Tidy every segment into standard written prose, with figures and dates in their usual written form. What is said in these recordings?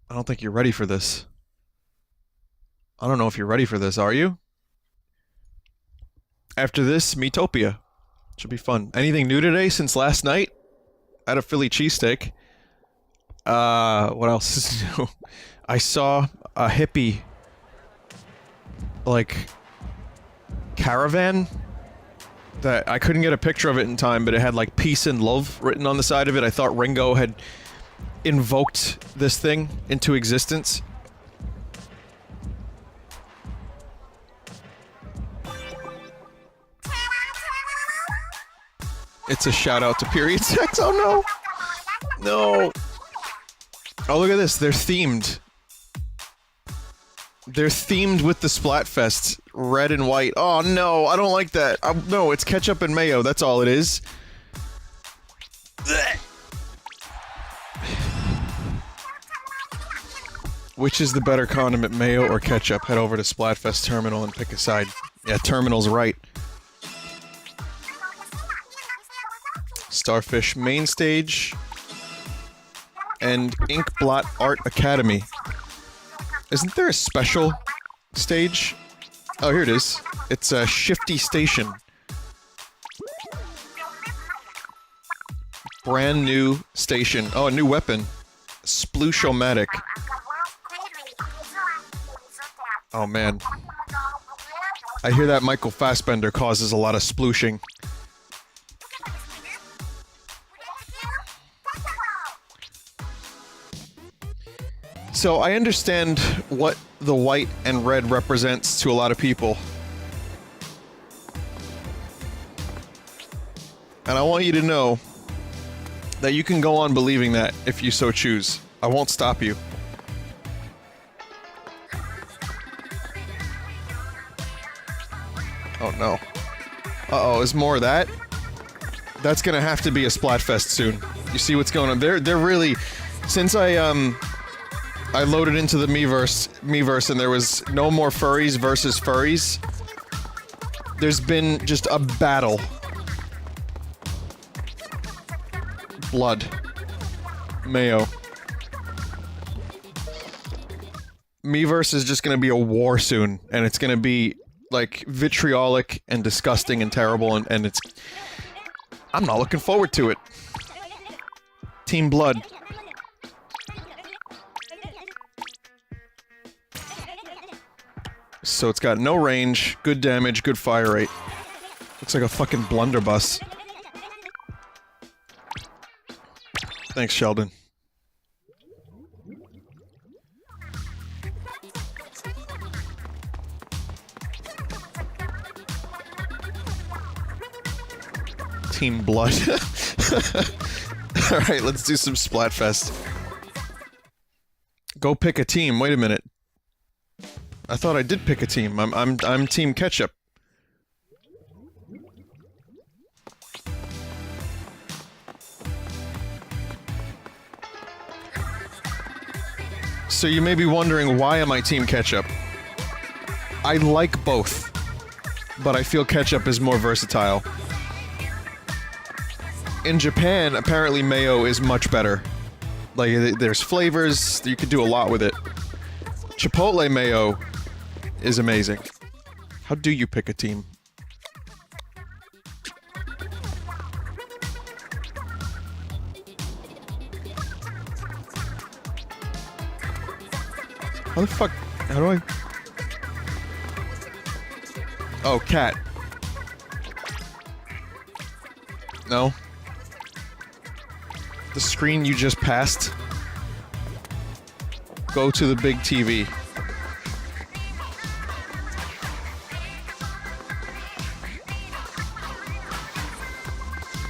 I don't think you're ready for this. I don't know if you're ready for this, are you? After this, Metopia. Should be fun. Anything new today since last night? I had a Philly cheesesteak. What else is new? I saw a hippie, like, caravan that I couldn't get a picture of it in time, but it had, like, peace and love written on the side of it. I thought Ringo had invoked this thing into existence. It's a shout out to period sex. Oh no! No! Oh, look at this. They're themed. They're themed with the Splatfest. Red and white. Oh no, I don't like that. No, it's ketchup and mayo. That's all it is. Which is the better condiment, mayo or ketchup? Head over to Splatfest Terminal and pick a side. Yeah, Terminal's right. Starfish Main Stage and Inkblot Art Academy. Isn't there a special stage? Oh, here it is. It's a Shifty Station. Brand new station. Oh, a new weapon. Sploosh-o-matic. Oh man. I hear that Michael Fassbender causes a lot of splooshing. So I understand what the white and red represents to a lot of people. And I want you to know that you can go on believing that if you so choose. I won't stop you. Oh no. Uh-oh, is more of that? That's gonna have to be a Splatfest soon. You see what's going on? They're really... Since I loaded into the Miiverse and there was no more furries versus furries, there's been just a battle. Blood. Mayo. Miiverse is just gonna be a war soon, and it's gonna be, like, vitriolic and disgusting and terrible, and it's... I'm not looking forward to it. Team Blood. So it's got no range, good damage, good fire rate. Looks like a fucking blunderbuss. Thanks, Sheldon. Team Blood. Alright, let's do some Splatfest. Go pick a team. Wait a minute. I thought I did pick a team. I'm Team Ketchup. So you may be wondering, why am I Team Ketchup? I like both, but I feel Ketchup is more versatile. In Japan, apparently mayo is much better. Like, there's flavors, you could do a lot with it. Chipotle mayo is amazing. How do you pick a team? How the fuck? How do I? Oh, cat. No. The screen you just passed. Go to the big TV.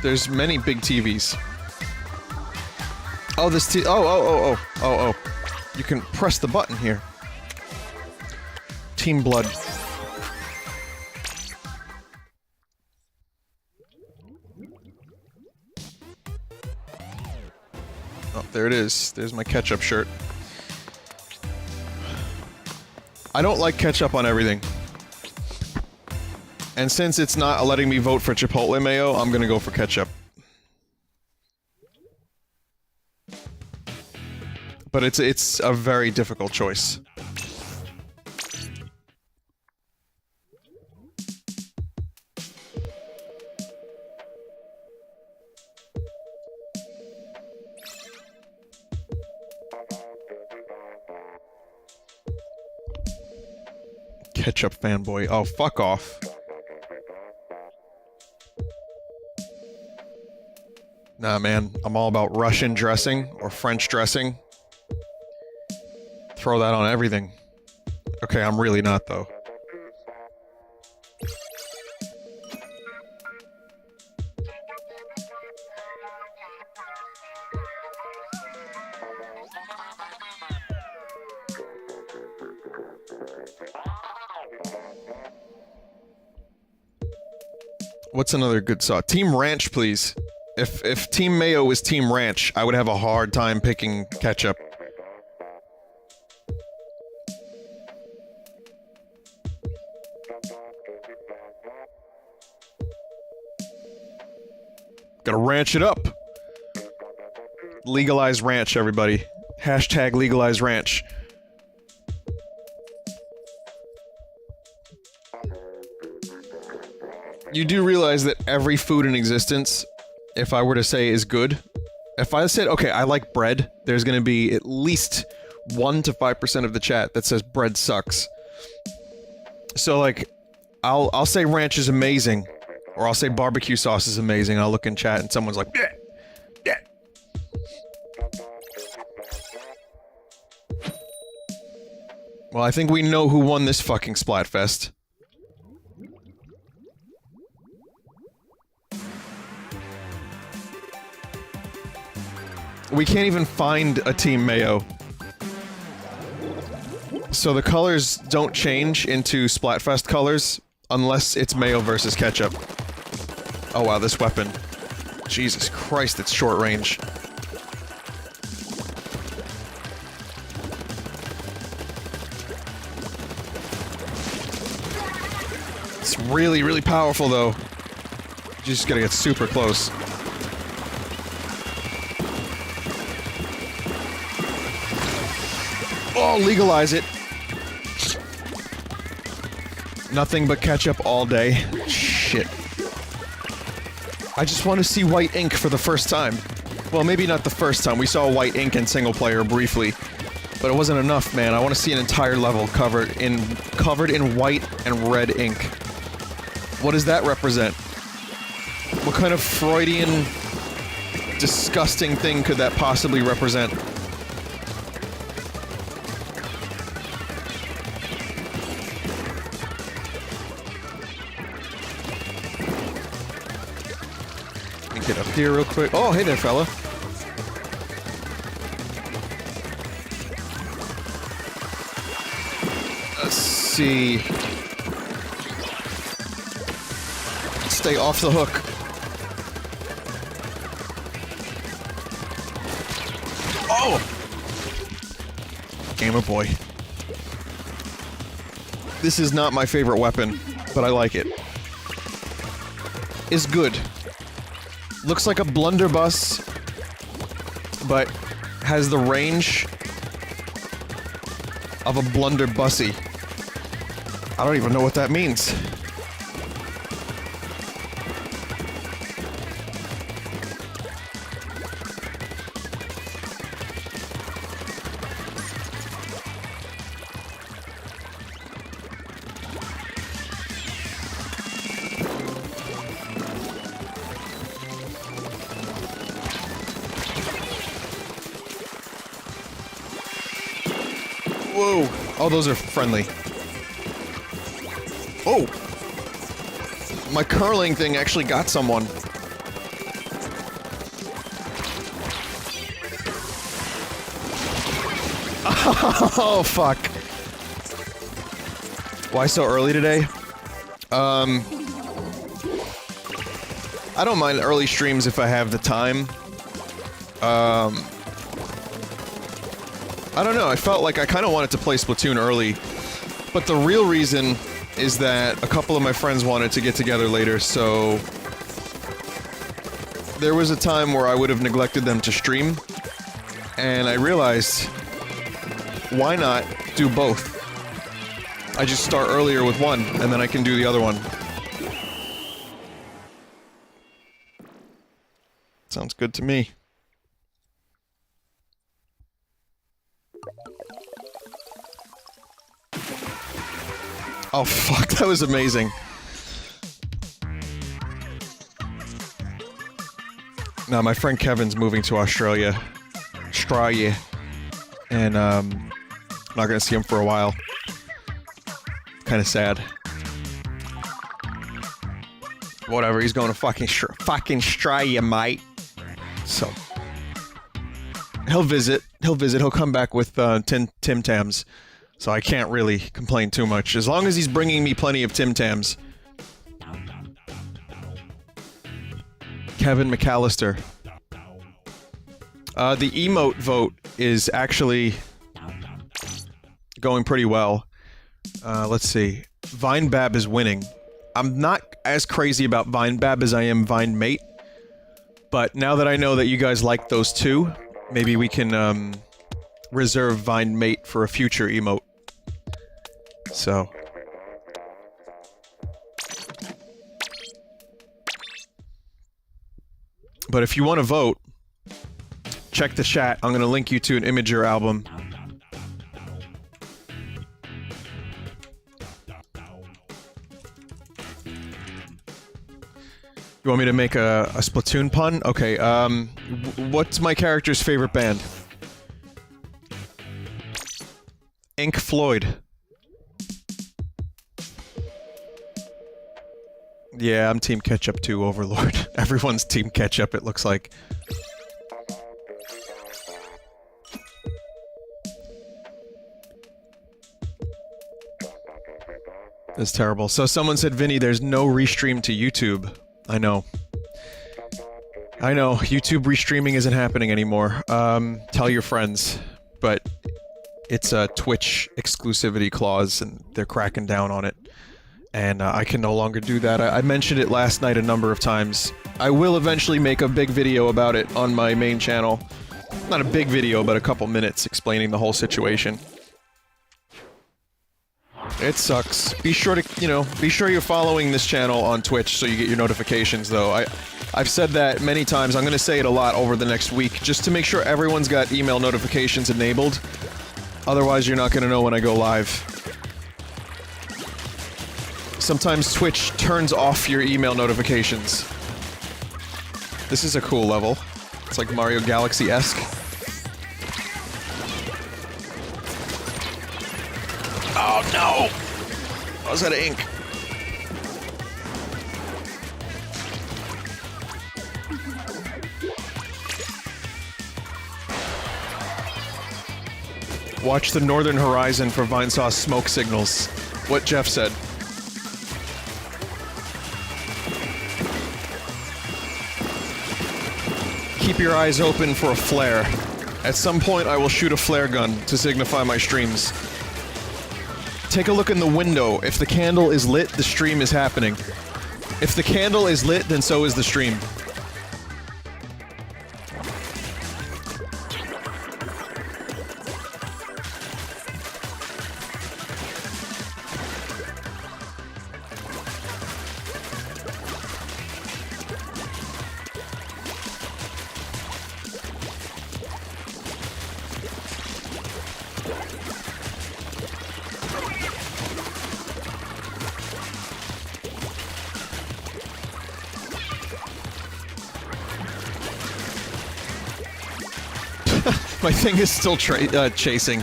There's many big TVs. Oh, this oh. You can press the button here. Team Blood. Oh, there it is. There's my ketchup shirt. I don't like ketchup on everything. And since it's not letting me vote for Chipotle mayo, I'm gonna go for ketchup. But it's a very difficult choice. Ketchup fanboy. Oh, fuck off. Nah, man. I'm all about Russian dressing or French dressing. Throw that on everything. Okay, I'm really not, though. What's another good sauce? Team Ranch, please. If Team Mayo was Team Ranch, I would have a hard time picking ketchup. Gotta ranch it up. Legalize ranch, everybody. Hashtag legalize ranch. You do realize that every food in existence, if I were to say is good, if I said, okay, I like bread, there's gonna be at least 1 to 5% of the chat that says bread sucks. So, like, I'll say ranch is amazing, or I'll say barbecue sauce is amazing, I'll look in chat and someone's like, yeah, yeah. Well, I think we know who won this fucking Splatfest. We can't even find a Team Mayo. So the colors don't change into Splatfest colors unless it's Mayo versus Ketchup. Oh wow, this weapon. Jesus Christ, it's short range. It's really, really powerful though. You just gotta get super close. Oh, legalize it. Nothing but ketchup all day. Shit. I just want to see white ink for the first time. Well, maybe not the first time. We saw white ink in single player briefly. But it wasn't enough, man. I want to see an entire level covered in white and red ink. What does that represent? What kind of Freudian, disgusting thing could that possibly represent? Get up here real quick. Oh, hey there, fella. Let's see. Stay off the hook. Oh! Gamer Boy. This is not my favorite weapon, but I like it. It's good. Looks like a blunderbuss, but has the range of a blunderbussy. I don't even know what that means. Whoa! Oh, those are friendly. Oh! My curling thing actually got someone. Oh, fuck. Why so early today? I don't mind early streams if I have the time. I don't know, I felt like I kind of wanted to play Splatoon early, but the real reason is that a couple of my friends wanted to get together later, so there was a time where I would have neglected them to stream, and I realized, why not do both? I just start earlier with one, and then I can do the other one. Sounds good to me. Oh fuck, that was amazing. Now, my friend Kevin's moving to Australia. And, not gonna see him for a while. Kinda sad. Whatever, he's going to fucking Australia, mate. So. He'll visit. He'll come back with, Tim Tams. So I can't really complain too much. As long as he's bringing me plenty of Tim Tams. Kevin McAllister. The emote vote is actually going pretty well. Let's see. Vinebab is winning. I'm not as crazy about Vinebab as I am Vinemate. But now that I know that you guys like those two, maybe we can, reserve Vinemate for a future emote. So. But if you want to vote, check the chat. I'm gonna link you to an Imager album. You want me to make a Splatoon pun? Okay, what's my character's favorite band? Ink Floyd. Yeah, I'm Team Ketchup too, Overlord. Everyone's Team Ketchup, it looks like. That's terrible. So someone said, Vinny, there's no restream to YouTube. I know. I know, YouTube restreaming isn't happening anymore. Tell your friends. But it's a Twitch exclusivity clause, and they're cracking down on it. And I can no longer do that. I mentioned it last night a number of times. I will eventually make a big video about it on my main channel. Not a big video, but a couple minutes explaining the whole situation. It sucks. Be sure to, you know, be sure you're following this channel on Twitch so you get your notifications, though. I've said that many times. I'm gonna say it a lot over the next week, just to make sure everyone's got email notifications enabled. Otherwise, you're not gonna know when I go live. Sometimes Twitch turns off your email notifications. This is a cool level. It's like Mario Galaxy-esque. Oh no! I was out of ink. Watch the northern horizon for Vinesauce smoke signals. What Jeff said. Keep your eyes open for a flare. At some point I will shoot a flare gun to signify my streams. Take a look in the window. If the candle is lit, the stream is happening. If the candle is lit, then so is the stream. My thing is still chasing.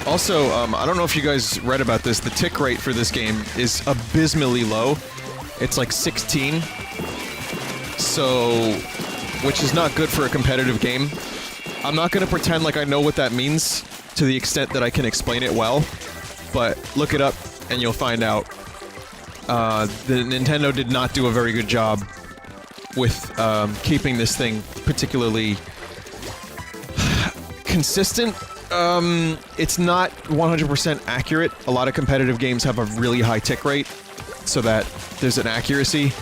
Also, I don't know if you guys read about this, the tick rate for this game is abysmally low. It's like 16. So, which is not good for a competitive game. I'm not gonna pretend like I know what that means to the extent that I can explain it well, but look it up and you'll find out. The Nintendo did not do a very good job with keeping this thing particularly consistent It's not 100% accurate. A lot of competitive games have a really high tick rate, so that there's an accuracy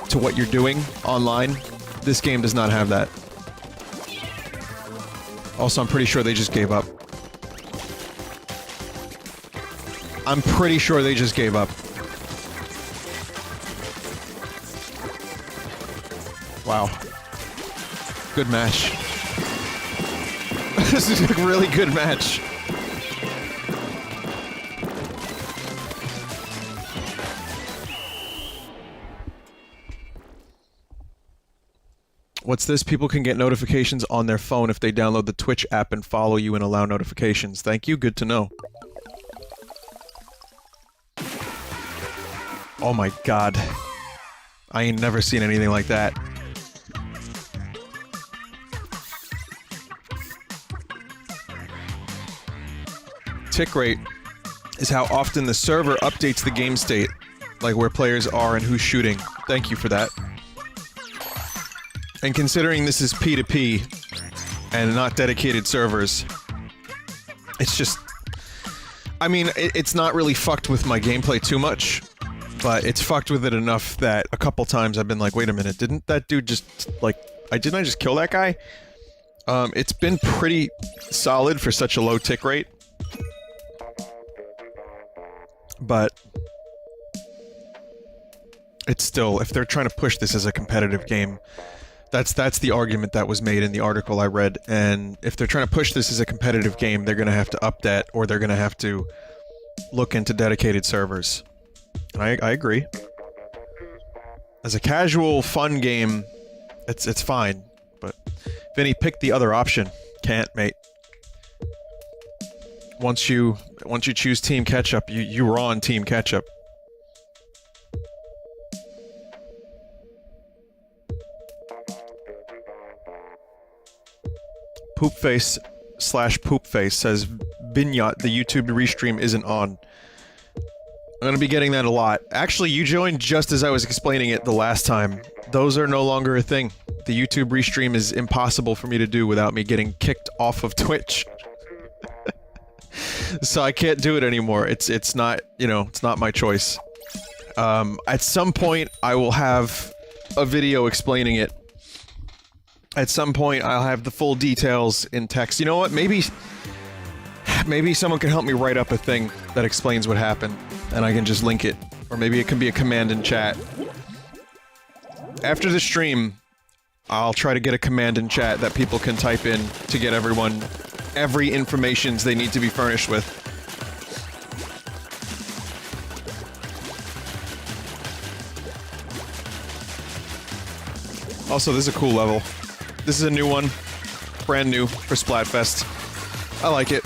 to what you're doing online. This game does not have that. Also, I'm pretty sure they just gave up. I'm pretty sure they just gave up. Wow. Good match. This is a really good match. What's this? People can get notifications on their phone if they download the Twitch app and follow you and allow notifications. Thank you, good to know. Oh my god. I ain't never seen anything like that. Tick rate is how often the server updates the game state, like where players are and who's shooting. Thank you for that. And considering this is P2P and not dedicated servers, it's just... I mean, it's not really fucked with my gameplay too much, but it's fucked with it enough that a couple times I've been like, wait a minute, didn't that dude just, like... didn't I just kill that guy? It's been pretty solid for such a low tick rate. But... it's still, if they're trying to push this as a competitive game, that's the argument that was made in the article I read, and if they're trying to push this as a competitive game, they're gonna have to up that, or they're gonna have to look into dedicated servers. And I agree. As a casual, fun game, it's fine, but Vinny, pick the other option. Can't, mate. Once you choose Team Ketchup, you're on Team Ketchup. Poopface/Poopface says, Vinyauce, the YouTube restream isn't on. I'm gonna be getting that a lot. Actually, you joined just as I was explaining it the last time. Those are no longer a thing. The YouTube restream is impossible for me to do without me getting kicked off of Twitch. So I can't do it anymore. It's not, you know, it's not my choice. At some point, I will have a video explaining it. At some point, I'll have the full details in text. You know what? Maybe someone can help me write up a thing that explains what happened, and I can just link it. Or maybe it can be a command in chat. After the stream, I'll try to get a command in chat that people can type in to get every information they need to be furnished with. Also, this is a cool level. This is a new one. Brand new for Splatfest. I like it.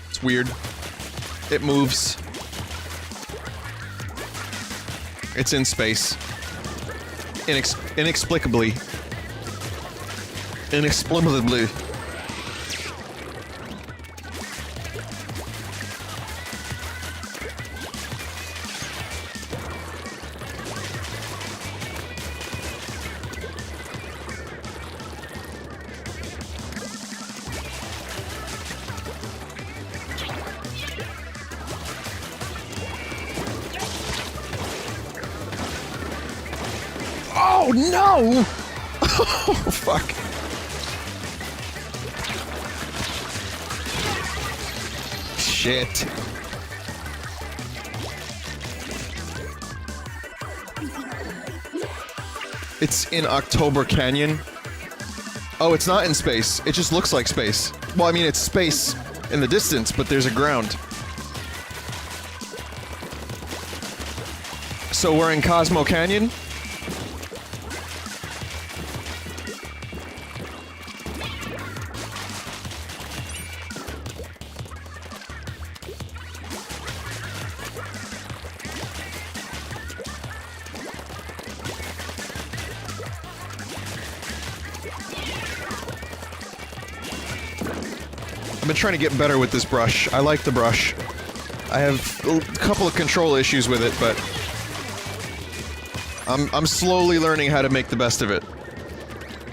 It's weird. It moves. It's in space. Inexplicably. Inexplicably. Oh no! Oh fuck. Shit. It's in October Canyon. Oh, it's not in space. It just looks like space. Well, I mean, it's space in the distance, but there's a ground. So we're in Cosmo Canyon? I've been trying to get better with this brush. I like the brush. I have a couple of control issues with it, but I'm slowly learning how to make the best of it.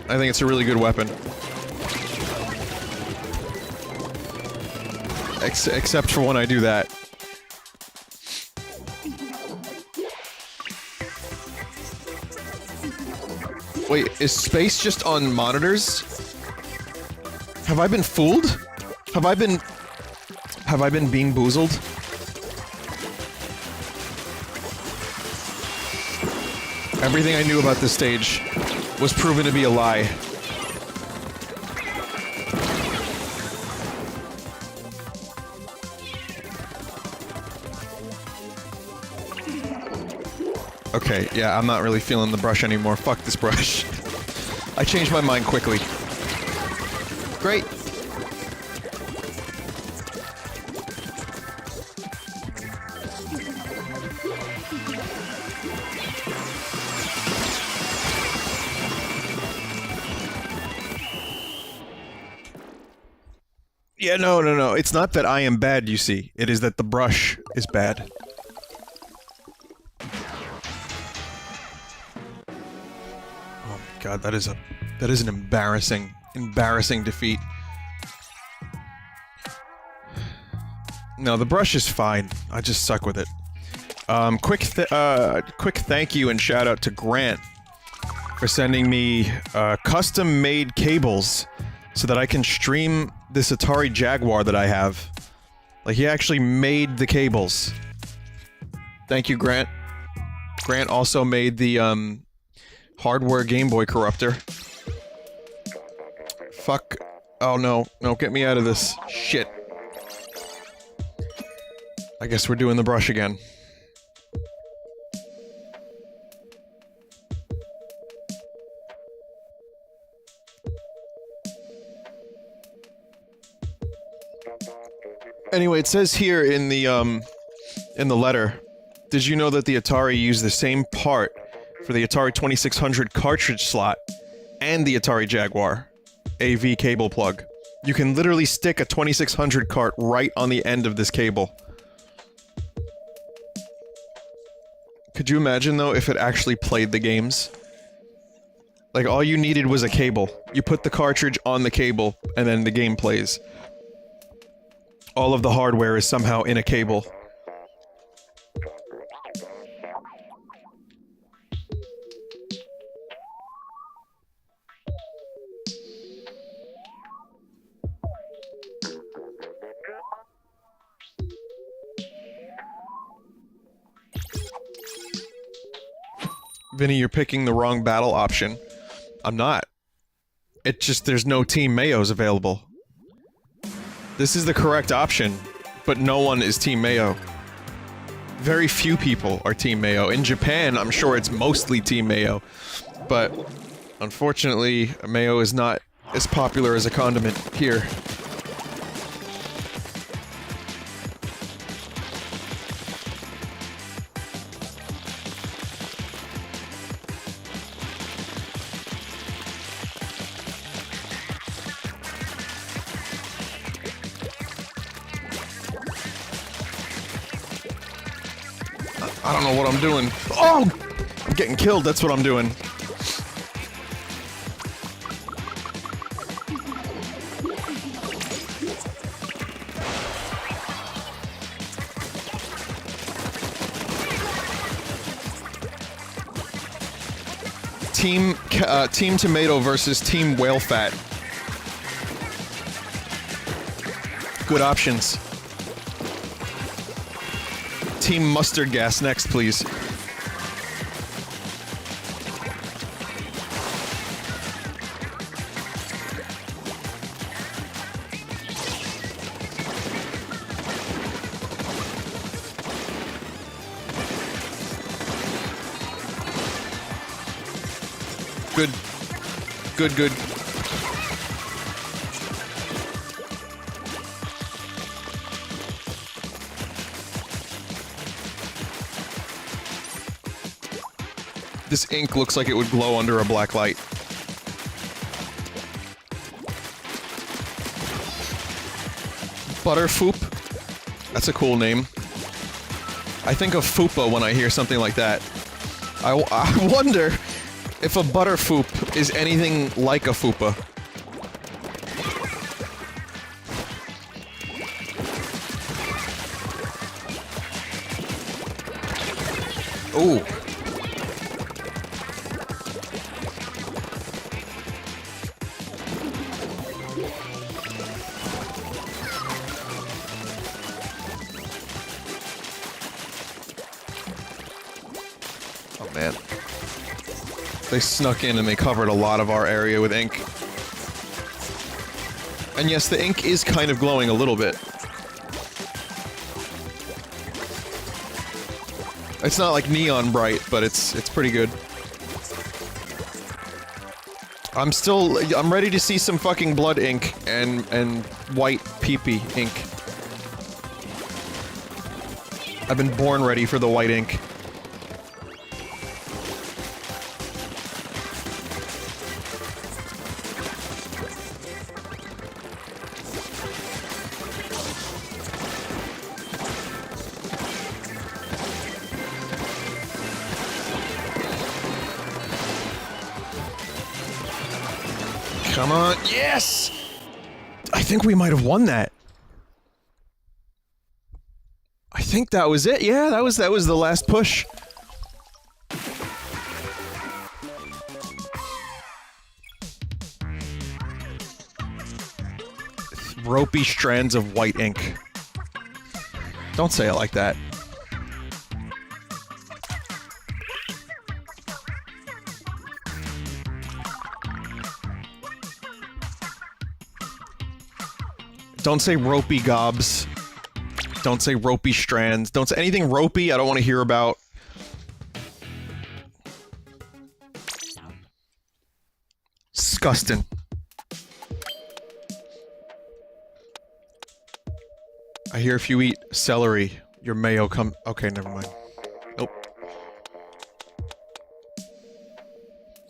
I think it's a really good weapon. except for when I do that. Wait, is space just on monitors? Have I been fooled? Have I been being boozled? Everything I knew about this stage was proven to be a lie. Okay, yeah, I'm not really feeling the brush anymore. Fuck this brush. I changed my mind quickly. Great. Yeah, no. It's not that I am bad, you see. It is that the brush is bad. Oh my god, that is an embarrassing defeat. No, the brush is fine. I just suck with it. Quick thank you and shout out to Grant for sending me custom-made cables so that I can stream this Atari Jaguar that I have. Like, he actually made the cables. Thank you, Grant. Grant also made the hardware Game Boy corrupter. Fuck. Oh no, get me out of this. Shit. I guess we're doing the brush again. Anyway, it says here in the letter, did you know that the Atari used the same part for the Atari 2600 cartridge slot and the Atari Jaguar AV cable plug? You can literally stick a 2600 cart right on the end of this cable. Could you imagine, though, if it actually played the games? Like, all you needed was a cable. You put the cartridge on the cable, and then the game plays. All of the hardware is somehow in a cable. Vinny, you're picking the wrong battle option. I'm not. It just, there's no Team Mayos available. This is the correct option, but no one is Team Mayo. Very few people are Team Mayo. In Japan, I'm sure it's mostly Team Mayo. But, unfortunately, Mayo is not as popular as a condiment here. I don't know what I'm doing. Oh! I'm getting killed, that's what I'm doing. Team Tomato versus Team Whale Fat. Good options. Team Mustard Gas next, please. Good. Good. This ink looks like it would glow under a black light. Butterfoop? That's a cool name. I think of Fupa when I hear something like that. I wonder if a Butterfoop is anything like a Fupa. Ooh. Oh man. They snuck in and they covered a lot of our area with ink. And yes, the ink is kind of glowing a little bit. It's not like neon bright, but it's pretty good. I'm ready to see some fucking blood ink and white pee-pee ink. I've been born ready for the white ink. Come on, yes! I think we might have won that. I think that was it. Yeah, that was the last push. Ropey strands of white ink. Don't say it like that. Don't say ropey gobs. Don't say ropey strands. Don't say anything ropey I don't want to hear about. Disgusting. I hear if you eat celery, your mayo come- okay, never mind. Nope.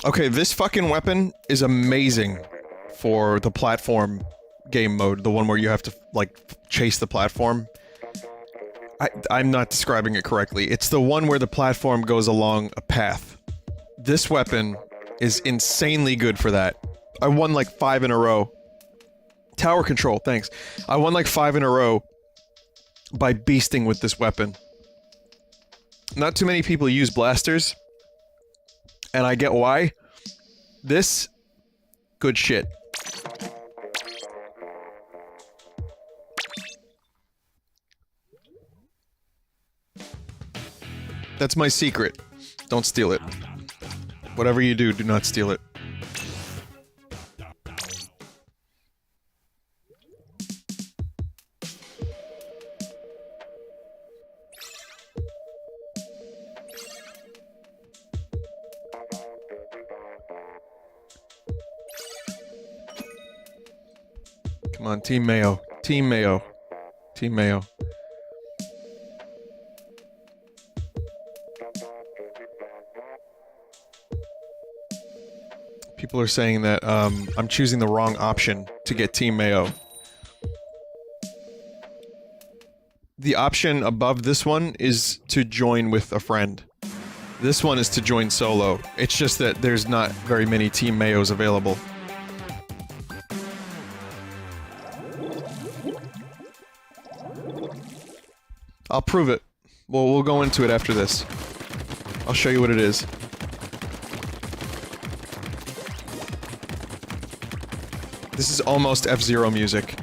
Okay, this fucking weapon is amazing for the platform game mode, the one where you have to, like, chase the platform. I'm not describing it correctly. It's the one where the platform goes along a path. This weapon is insanely good for that. I won like 5 in a row. Tower control, thanks. I won like 5 in a row by beasting with this weapon. Not too many people use blasters, and I get why. This, good shit. That's my secret. Don't steal it. Whatever you do, do not steal it. Come on, Team Mayo. Team Mayo. Team Mayo. People are saying that, I'm choosing the wrong option to get Team Mayo. The option above this one is to join with a friend. This one is to join solo. It's just that there's not very many Team Mayos available. I'll prove it. Well, we'll go into it after this. I'll show you what it is. This is almost F-Zero music,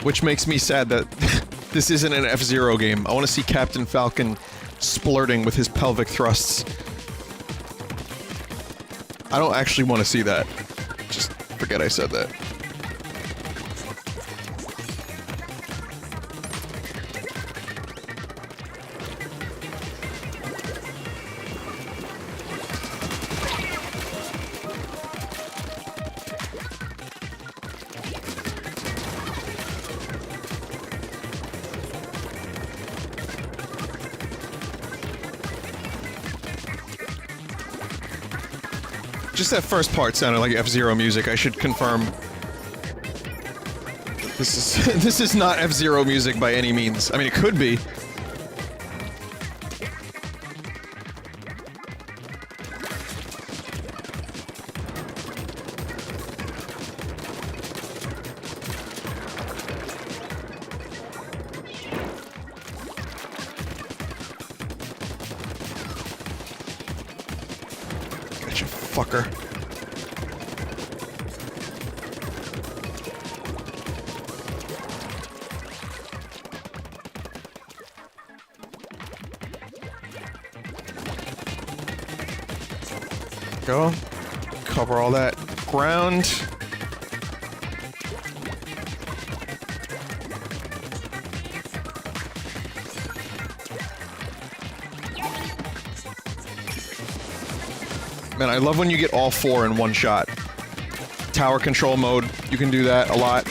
which makes me sad that this isn't an F-Zero game. I want to see Captain Falcon splurting with his pelvic thrusts. I don't actually want to see that. Just forget I said that. Just that first part sounded like F-Zero music. I should confirm. This is not F-Zero music by any means. I mean, it could be. fucker. Go. Cover all that ground. Man, I love when you get all 4 in one shot. Tower control mode, you can do that a lot.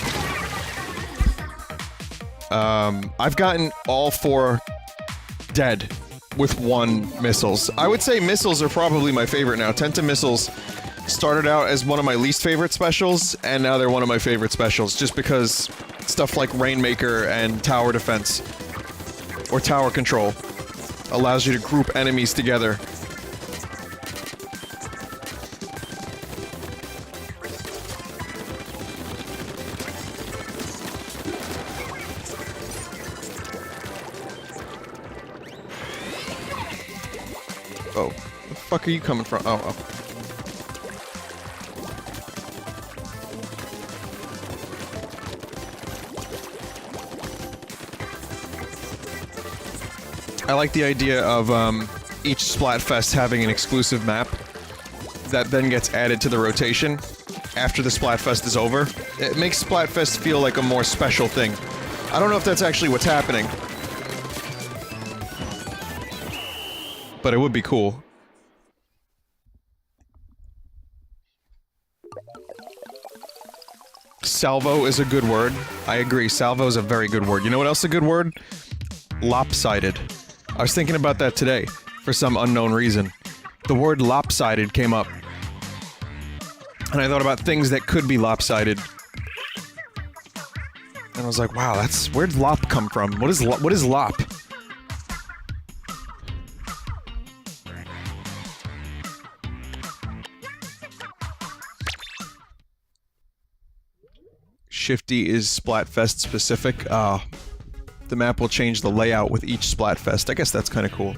I've gotten all 4 dead with 1 missiles. I would say missiles are probably my favorite now. Tenta missiles started out as one of my least favorite specials, and now they're one of my favorite specials, just because stuff like Rainmaker and tower defense, or tower control, allows you to group enemies together. Oh, where the fuck are you coming from? Oh. I like the idea of each Splatfest having an exclusive map that then gets added to the rotation after the Splatfest is over. It makes Splatfest feel like a more special thing. I don't know if that's actually what's happening, but it would be cool. Salvo is a good word. I agree, salvo is a very good word. You know what else is a good word? Lopsided. I was thinking about that today, for some unknown reason. The word lopsided came up. And I thought about things that could be lopsided. And I was like, wow, where'd lop come from? What is lop? Shifty is Splatfest specific. The map will change the layout with each Splatfest. I guess that's kind of cool.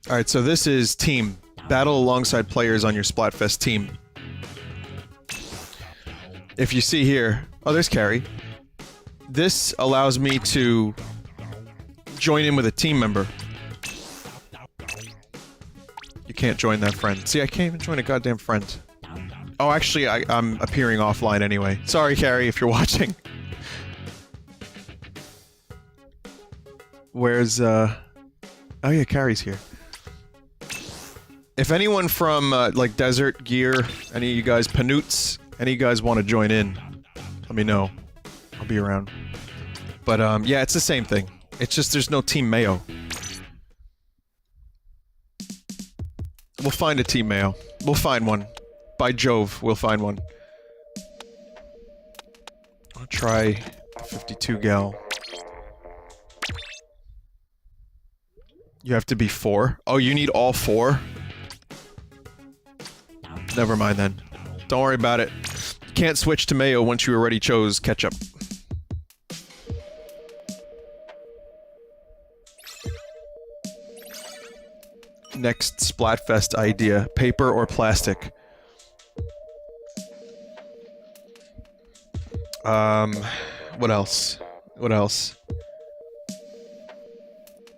Alright, so this is team. Battle alongside players on your Splatfest team. If you see here... Oh, there's Carrey. This allows me to join in with a team member. You can't join that friend. See, I can't even join a goddamn friend. Oh, actually, I'm appearing offline anyway. Sorry, Carrey, if you're watching. Where's, Oh yeah, Carrey's here. If anyone from, like, Desert Gear, any of you guys, Panoots, any of you guys want to join in, let me know. I'll be around. But, yeah, it's the same thing. It's just there's no Team Mayo. We'll find a Team Mayo. We'll find one. By Jove, we'll find one. I'll try 52 gal. You have to be 4? Oh, you need all 4? Never mind then. Don't worry about it. You can't switch to Mayo once you already chose Ketchup. Next Splatfest idea. Paper or plastic? What else? What else?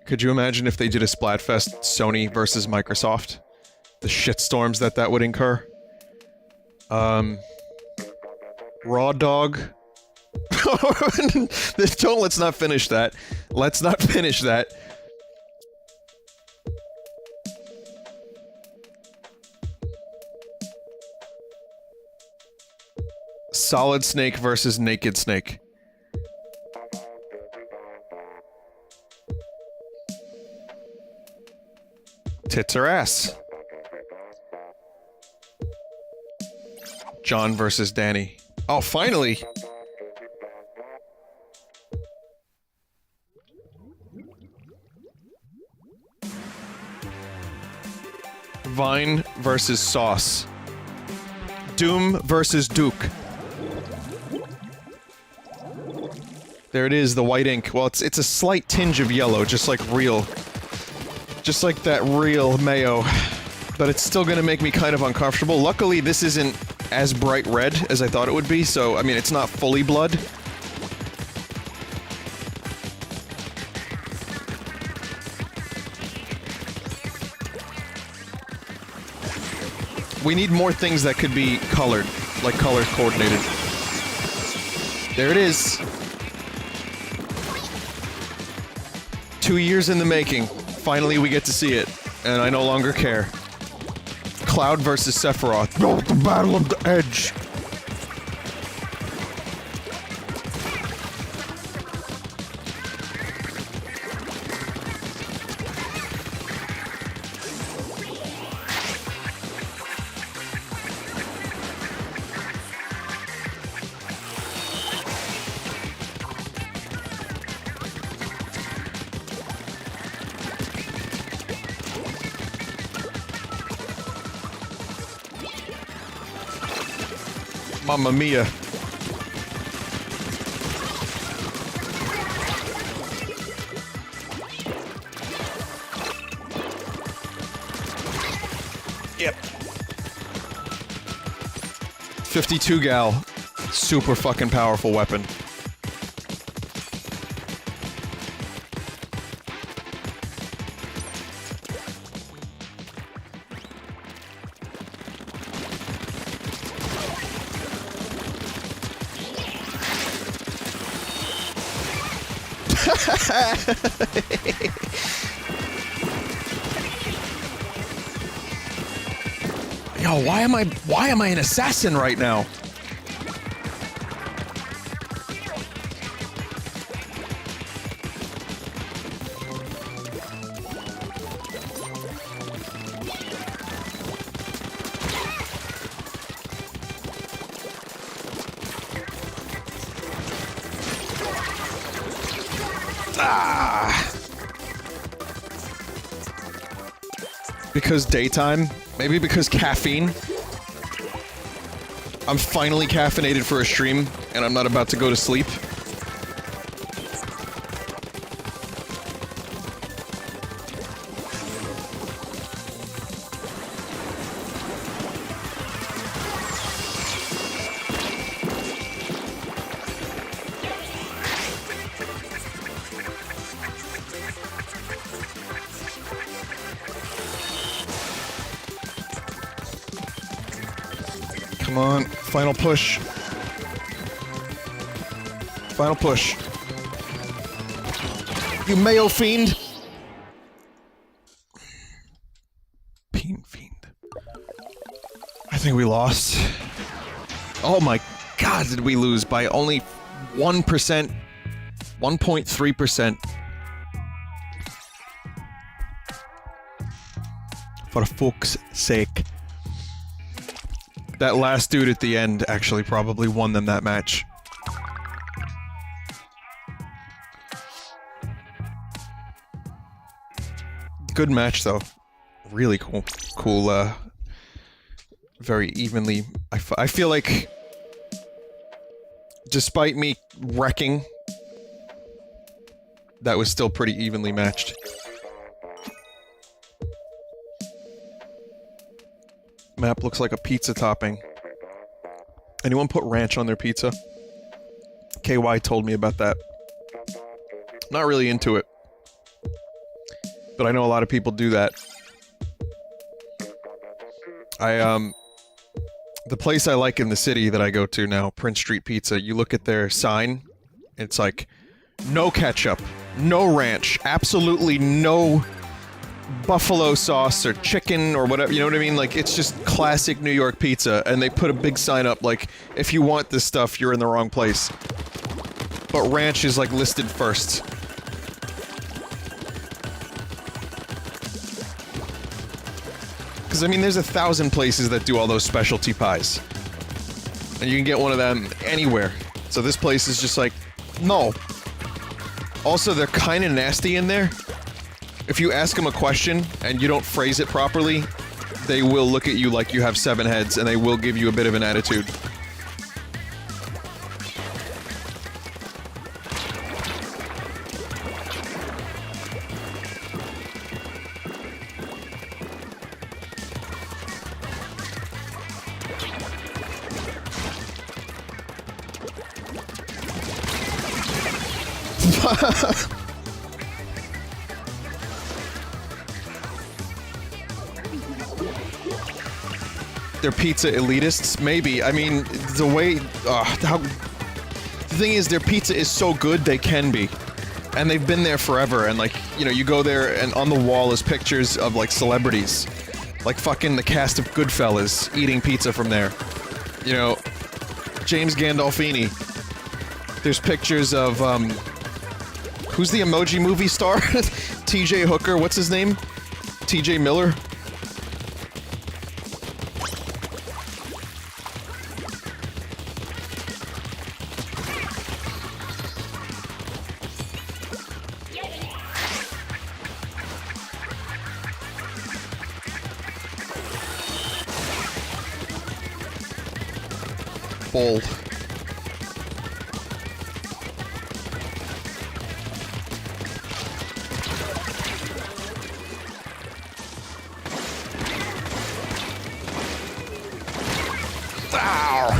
Could you imagine if they did a Splatfest Sony versus Microsoft? The shitstorms that would incur? Raw dog? Let's not finish that. Let's not finish that. Solid Snake versus Naked Snake. Tits or ass? John versus Danny. Oh, finally! Vine versus Sauce. Doom versus Duke. There it is, the white ink. Well, it's a slight tinge of yellow, just like real. Just like that real Mayo. But it's still gonna make me kind of uncomfortable. Luckily, this isn't as bright red as I thought it would be, so, I mean, it's not fully blood. We need more things that could be colored, like color coordinated. There it is. 2 years in the making. Finally, we get to see it, and I no longer care. Cloud versus Sephiroth. Oh, the battle of the edge. Mamma mia. Yep. 52 gal. Super fucking powerful weapon. Yo, why am I an assassin right now? Because daytime? Maybe because caffeine? I'm finally caffeinated for a stream, and I'm not about to go to sleep. Come on, final push. Final push. You Mayo fiend! Fiend. I think we lost. Oh my god, did we lose by only 1%? 1.3%. For fuck's sake. That last dude at the end actually probably won them that match. Good match, though. Really cool. Very evenly... I feel like... Despite me wrecking... That was still pretty evenly matched. Map looks like a pizza topping. Anyone put ranch on their pizza? KY told me about that. Not really into it. But I know a lot of people do that. The place I like in the city that I go to now, Prince Street Pizza, you look at their sign, it's like, no ketchup, no ranch, absolutely no buffalo sauce or chicken or whatever, you know what I mean? Like, it's just classic New York pizza, and they put a big sign up like, if you want this stuff, you're in the wrong place. But ranch is like listed first. Because, I mean, there's 1,000 places that do all those specialty pies. And you can get one of them anywhere. So this place is just like, no. Also, they're kind of nasty in there. If you ask them a question and you don't phrase it properly, they will look at you like you have 7 heads and they will give you a bit of an attitude. They're pizza elitists? Maybe. I mean, the way... the thing is, their pizza is so good, they can be. And they've been there forever, and like, you know, you go there and on the wall is pictures of like celebrities. Like fucking the cast of Goodfellas eating pizza from there. You know, James Gandolfini. There's pictures of, who's the Emoji Movie star? TJ Hooker, what's his name? TJ Miller? Bold. Ow.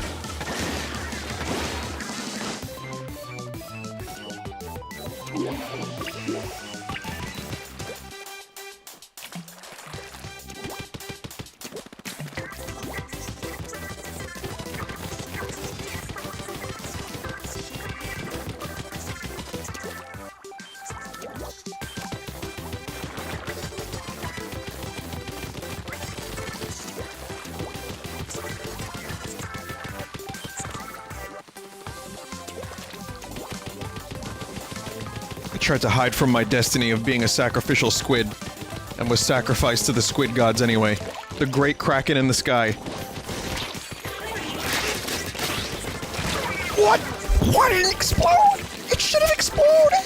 Tried to hide from my destiny of being a sacrificial squid, and was sacrificed to the squid gods anyway. The great kraken in the sky. What? Why didn't it explode? It should have exploded!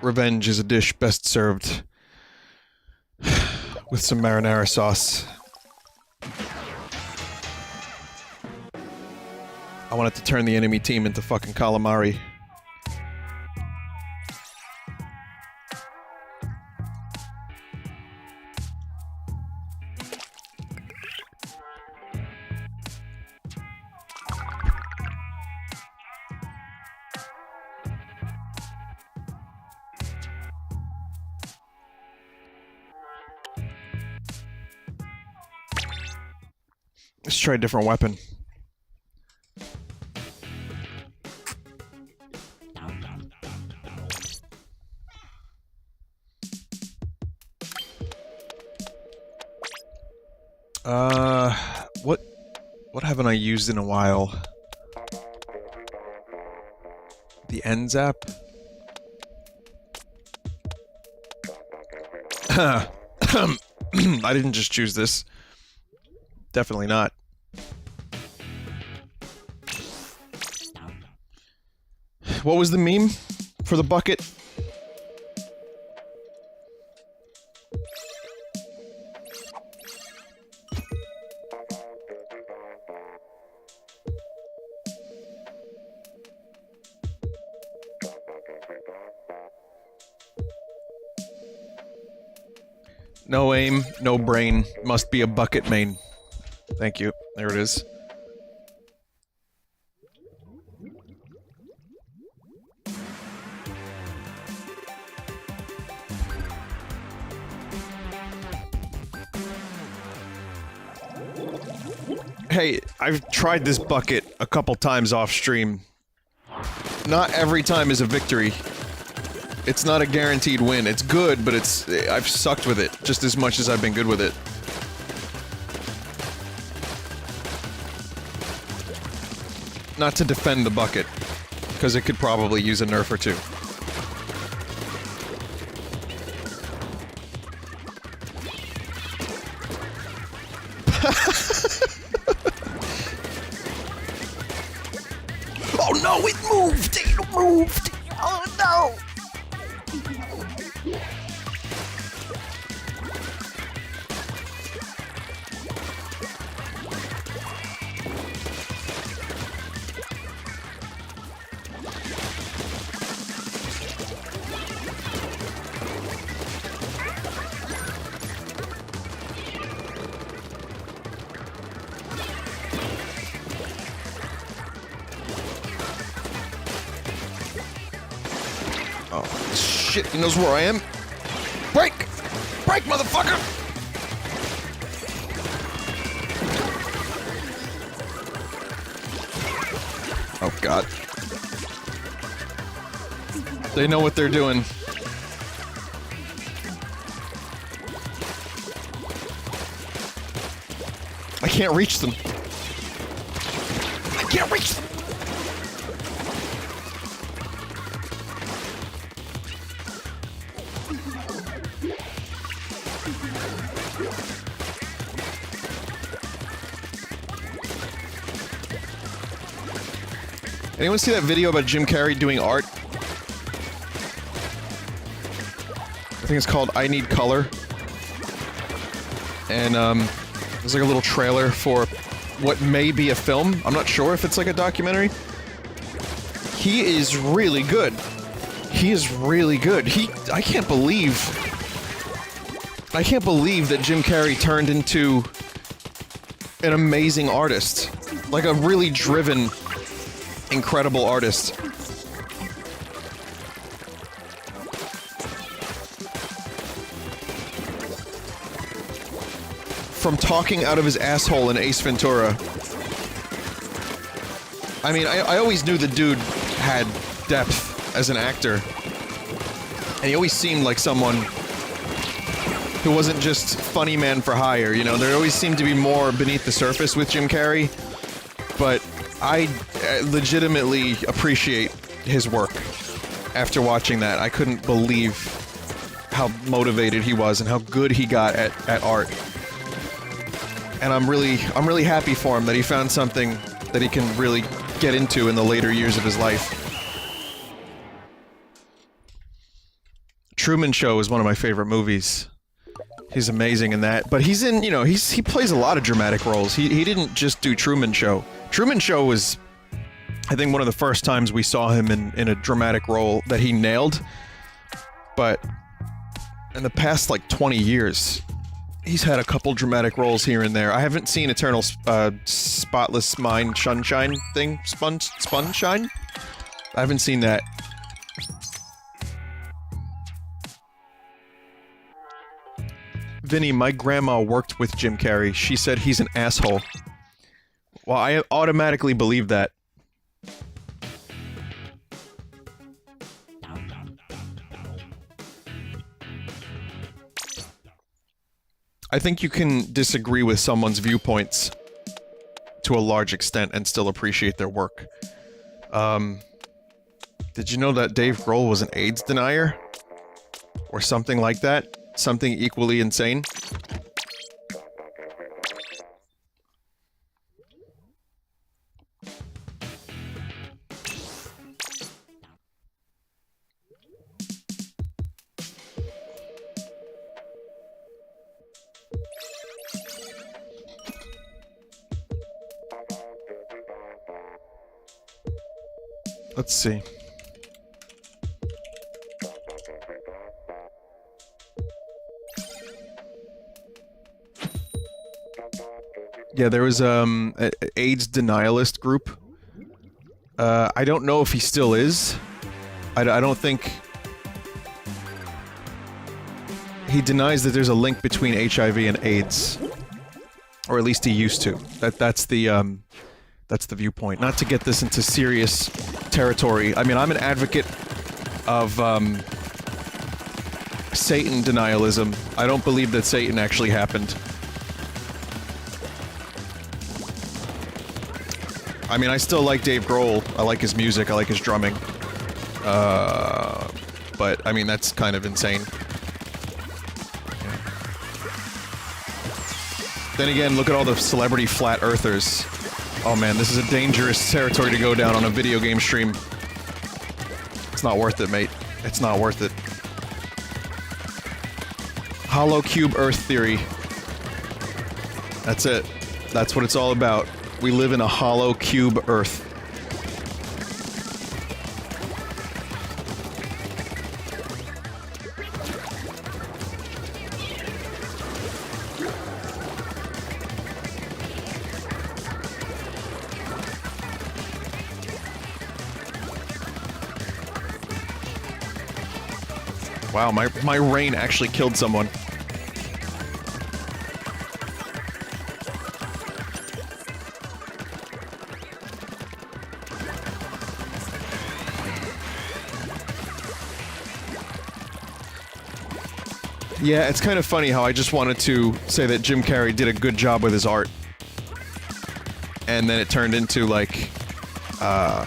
Revenge is a dish best served with some marinara sauce. I wanted to turn the enemy team into fucking calamari. Let's try a different weapon. What haven't I used in a while? The end zap? I didn't just choose this. Definitely not. What was the meme for the bucket? No aim, no brain, must be a bucket main. Thank you. There it is. Hey, I've tried this bucket a couple times off stream. Not every time is a victory. It's not a guaranteed win. It's good, but I've sucked with it just as much as I've been good with it. Not to defend the bucket, because it could probably use a nerf or two. Oh no, it moved! It moved! Oh no! Oh, shit, he knows where I am. Break! Break, motherfucker! Oh, God. They know what they're doing. I can't reach them. I can't reach them! Anyone see that video about Jim Carrey doing art? I think it's called I Need Color. And, there's like a little trailer for what may be a film. I'm not sure if it's like a documentary. He is really good. He is really good. I can't believe that Jim Carrey turned into an amazing artist. Like a really driven, incredible artist. From talking out of his asshole in Ace Ventura. I mean, I always knew the dude had depth as an actor. And he always seemed like someone who wasn't just funny man for hire, you know? There always seemed to be more beneath the surface with Jim Carrey. But I legitimately appreciate his work. After watching that, I couldn't believe how motivated he was and how good he got at art. And I'm really happy for him that he found something that he can really get into in the later years of his life. Truman Show is one of my favorite movies. He's amazing in that, but he's in, you know, he plays a lot of dramatic roles. He didn't just do Truman Show. Truman Show was, I think, one of the first times we saw him in a dramatic role that he nailed. But in the past, like, 20 years, he's had a couple dramatic roles here and there. I haven't seen Eternal Spotless Mind Sunshine thing? Spunshine? I haven't seen that. Vinny, my grandma worked with Jim Carrey. She said he's an asshole. Well, I automatically believe that. I think you can disagree with someone's viewpoints to a large extent and still appreciate their work. Did you know that Dave Grohl was an AIDS denier? Or something like that? Something equally insane? Let's see. Yeah, there was an AIDS denialist group. I don't know if he still is. I don't think... He denies that there's a link between HIV and AIDS. Or at least he used to. That's the viewpoint. Not to get this into serious territory. I mean, I'm an advocate of, Satan denialism. I don't believe that Satan actually happened. I mean, I still like Dave Grohl. I like his music. I like his drumming. But, I mean, that's kind of insane. Yeah. Then again, look at all the celebrity flat earthers. Oh man, this is a dangerous territory to go down on a video game stream. It's not worth it, mate. It's not worth it. Hollow cube Earth theory. That's it. That's what it's all about. We live in a hollow cube Earth. Wow, my rain actually killed someone. Yeah, it's kind of funny how I just wanted to say that Jim Carrey did a good job with his art. And then it turned into, like, a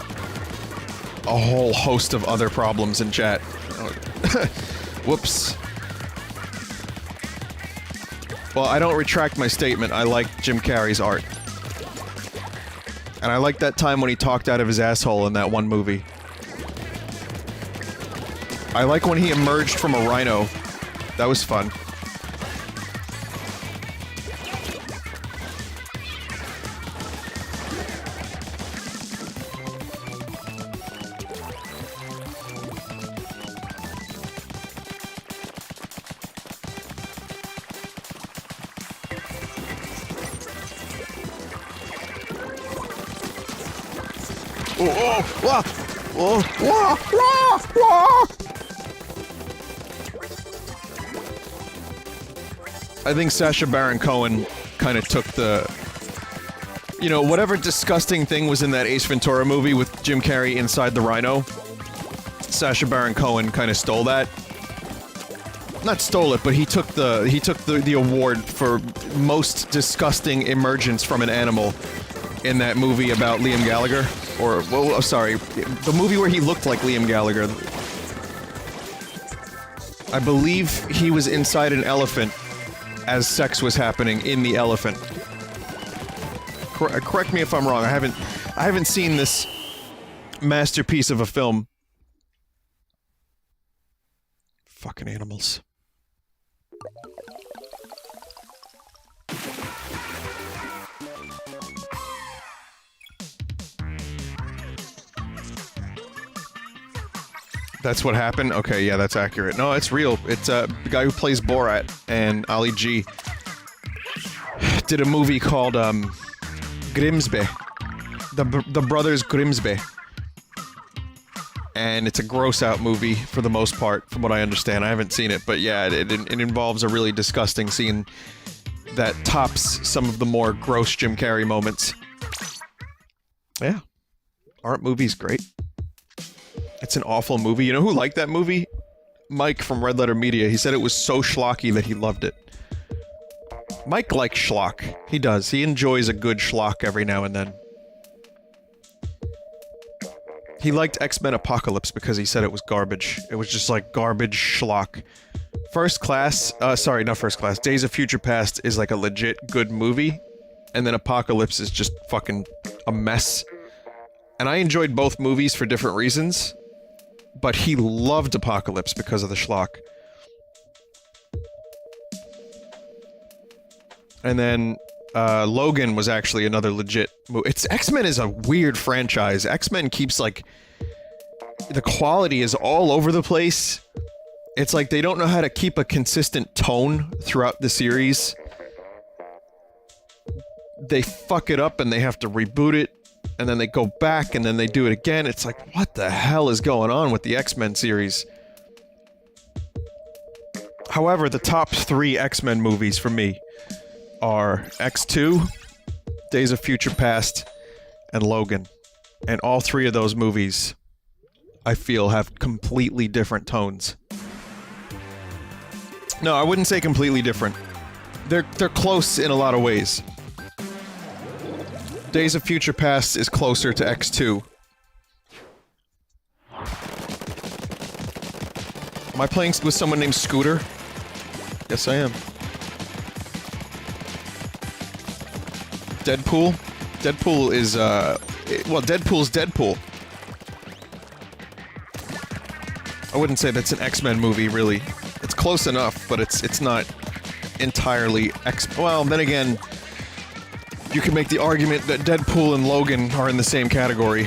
whole host of other problems in chat. Whoops. Well, I don't retract my statement. I like Jim Carrey's art. And I like that time when he talked out of his asshole in that one movie. I like when he emerged from a rhino. That was fun. I think Sacha Baron Cohen kind of took the... You know, whatever disgusting thing was in that Ace Ventura movie with Jim Carrey inside the rhino, Sacha Baron Cohen kind of stole that. Not stole it, but he took the award for most disgusting emergence from an animal in that movie about Liam Gallagher. Or, well, oh, sorry, the movie where he looked like Liam Gallagher. I believe he was inside an elephant as sex was happening in the elephant. Correct me if I'm wrong. I haven't seen this masterpiece of a film. Fucking animals. That's what happened? Okay, yeah, that's accurate. No, it's real. It's the guy who plays Borat and Ali G did a movie called Grimsby. The Brothers Grimsby. And it's a gross out movie for the most part, from what I understand. I haven't seen it, but yeah, it involves a really disgusting scene that tops some of the more gross Jim Carrey moments. Yeah. Aren't movies great? It's an awful movie. You know who liked that movie? Mike from Red Letter Media. He said it was so schlocky that he loved it. Mike likes schlock. He does. He enjoys a good schlock every now and then. He liked X-Men Apocalypse because he said it was garbage. It was just like garbage schlock. First Class, sorry, not First Class. Days of Future Past is like a legit good movie. And then Apocalypse is just fucking a mess. And I enjoyed both movies for different reasons. But he loved Apocalypse because of the schlock. And then, Logan was actually another legit movie. X-Men is a weird franchise. X-Men keeps, like... The quality is all over the place. It's like they don't know how to keep a consistent tone throughout the series. They fuck it up and they have to reboot it. And then they go back, and then they do it again. It's like, what the hell is going on with the X-Men series? However, the top 3 X-Men movies for me are X2, Days of Future Past, and Logan. And all 3 of those movies, I feel, have completely different tones. No, I wouldn't say completely different. They're close in a lot of ways. Days of Future Past is closer to X2. Am I playing with someone named Scooter? Yes, I am. Deadpool? Deadpool is, well, Deadpool's Deadpool. I wouldn't say that's an X-Men movie, really. It's close enough, but it's not entirely well, then again... You can make the argument that Deadpool and Logan are in the same category.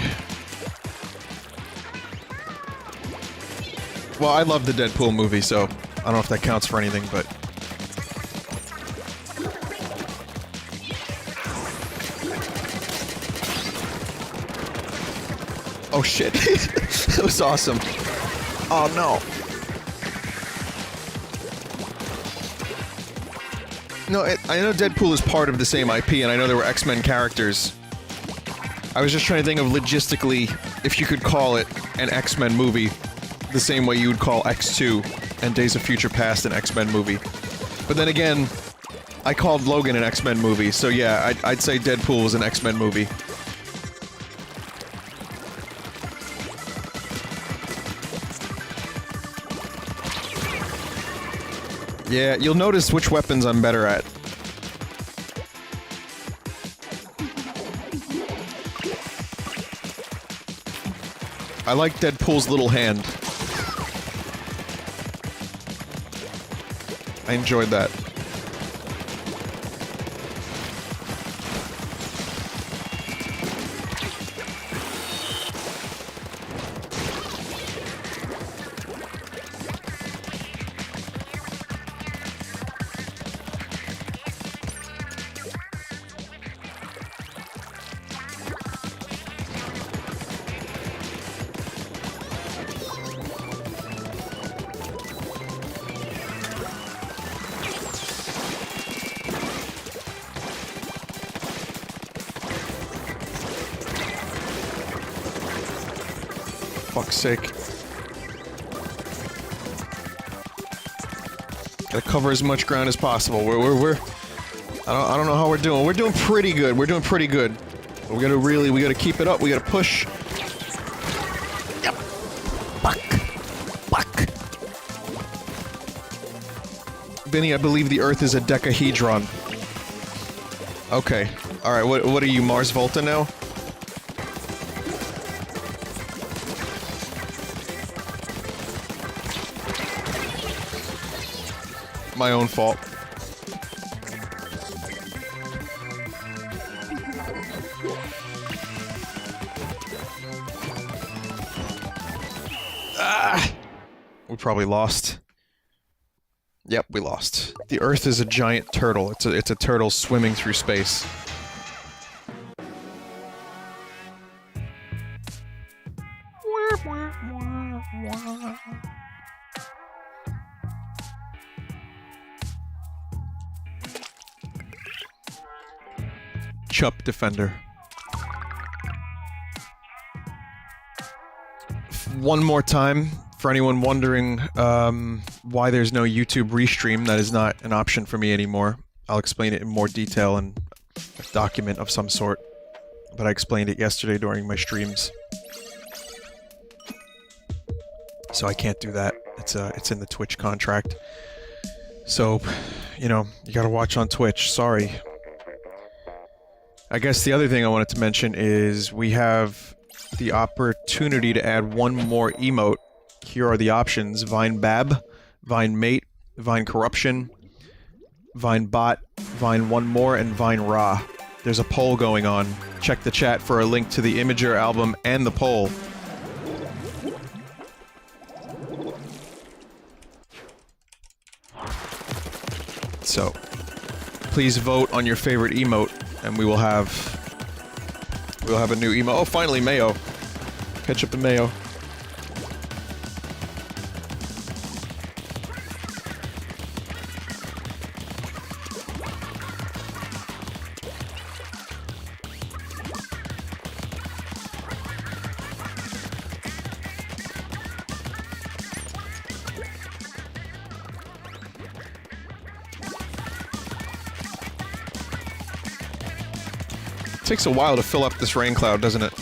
Well, I love the Deadpool movie, so I don't know if that counts for anything, but... Oh shit. That was awesome. Oh no. No, I know Deadpool is part of the same IP, and I know there were X-Men characters. I was just trying to think of logistically if you could call it an X-Men movie the same way you would call X2 and Days of Future Past an X-Men movie. But then again, I called Logan an X-Men movie, so yeah, I'd say Deadpool was an X-Men movie. Yeah, you'll notice which weapons I'm better at. I like Deadpool's little hand. I enjoyed that. Fuck's sake. Gotta cover as much ground as possible. I don't know how we're doing. We're doing pretty good. We're doing pretty good. But we gotta keep it up. We gotta push. Yep. Fuck. Fuck. Vinny, I believe the Earth is a decahedron. Okay. Alright, what are you, Mars Volta now? My own fault. Ah! We probably lost. Yep, we lost. The Earth is a giant turtle. It's a turtle swimming through space. Chup Defender. One more time, for anyone wondering why there's no YouTube restream, that is not an option for me anymore. I'll explain it in more detail in a document of some sort, but I explained it yesterday during my streams. So I can't do that. It's in the Twitch contract. So, you know, you gotta watch on Twitch, sorry. I guess the other thing I wanted to mention is we have the opportunity to add one more emote. Here are the options: Vine Bab, Vine Mate, Vine Corruption, Vine Bot, Vine One More, and Vine Ra. There's a poll going on. Check the chat for a link to the Imager album and the poll. So, please vote on your favorite emote. And we'll have a new emote. Oh, finally, Mayo. Ketchup and Mayo. Takes a while to fill up this rain cloud, doesn't it?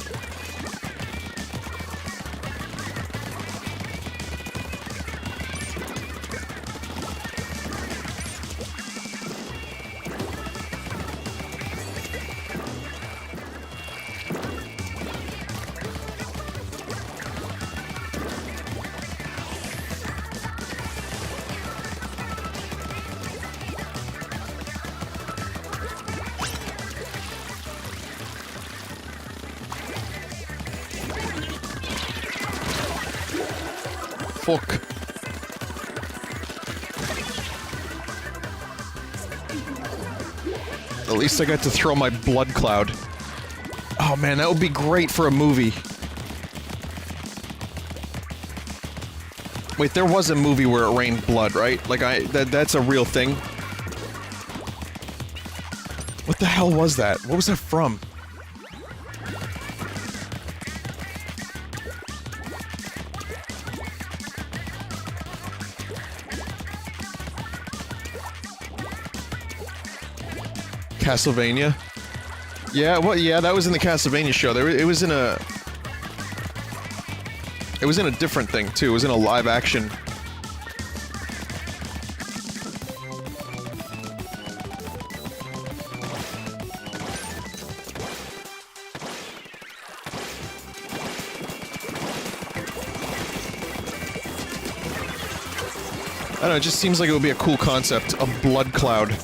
Fuck. At least I got to throw my blood cloud. Oh man, that would be great for a movie. Wait, there was a movie where it rained blood, right? Like that's a real thing. What the hell was that? What was that from? Castlevania? Yeah, what? Yeah, that was in the Castlevania show. It was in a... It was in a different thing, too. It was in a live action... I don't know, it just seems like it would be a cool concept. A blood cloud.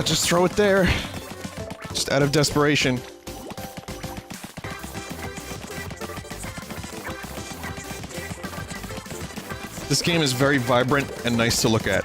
Just throw it there. Just out of desperation. This game is very vibrant and nice to look at.